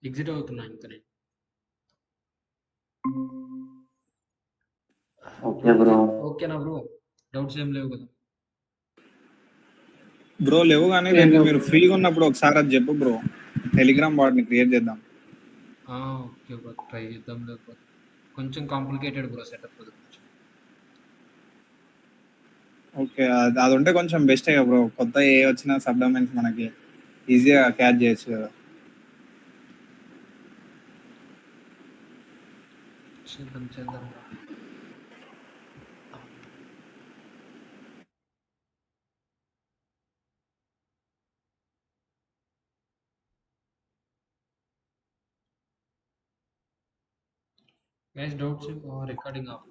ఎగ్జిట్ అవుతున్నా ఇంకా నేను. Okay bro. ఓకేనా బ్రో? డౌట్స్ ఏం లేవు కదా? బ్రో లేవు, కానీ రేపు మీరు ఫ్రీగా ఉన్నప్పుడు ఒకసారి అది చెప్పు బ్రో. టెలిగ్రామ్ బాట్ని క్రియేట్ చేద్దాం. ఓకే బ్రో, ట్రై చేద్దాం. లేకపోతే కొంచెం కాంప్లికేటెడ్ బ్రో సెటప్. ఓకే, అది ఉంటే కొంచెం బెస్టే కదా బ్రో. కొత్త ఏ వచ్చిన సబ్ డొమైన్స్ మనకి ఈజీగా క్యాచ్ చేయొచ్చు కదా. చేద్దాం. Guys doubts recording of.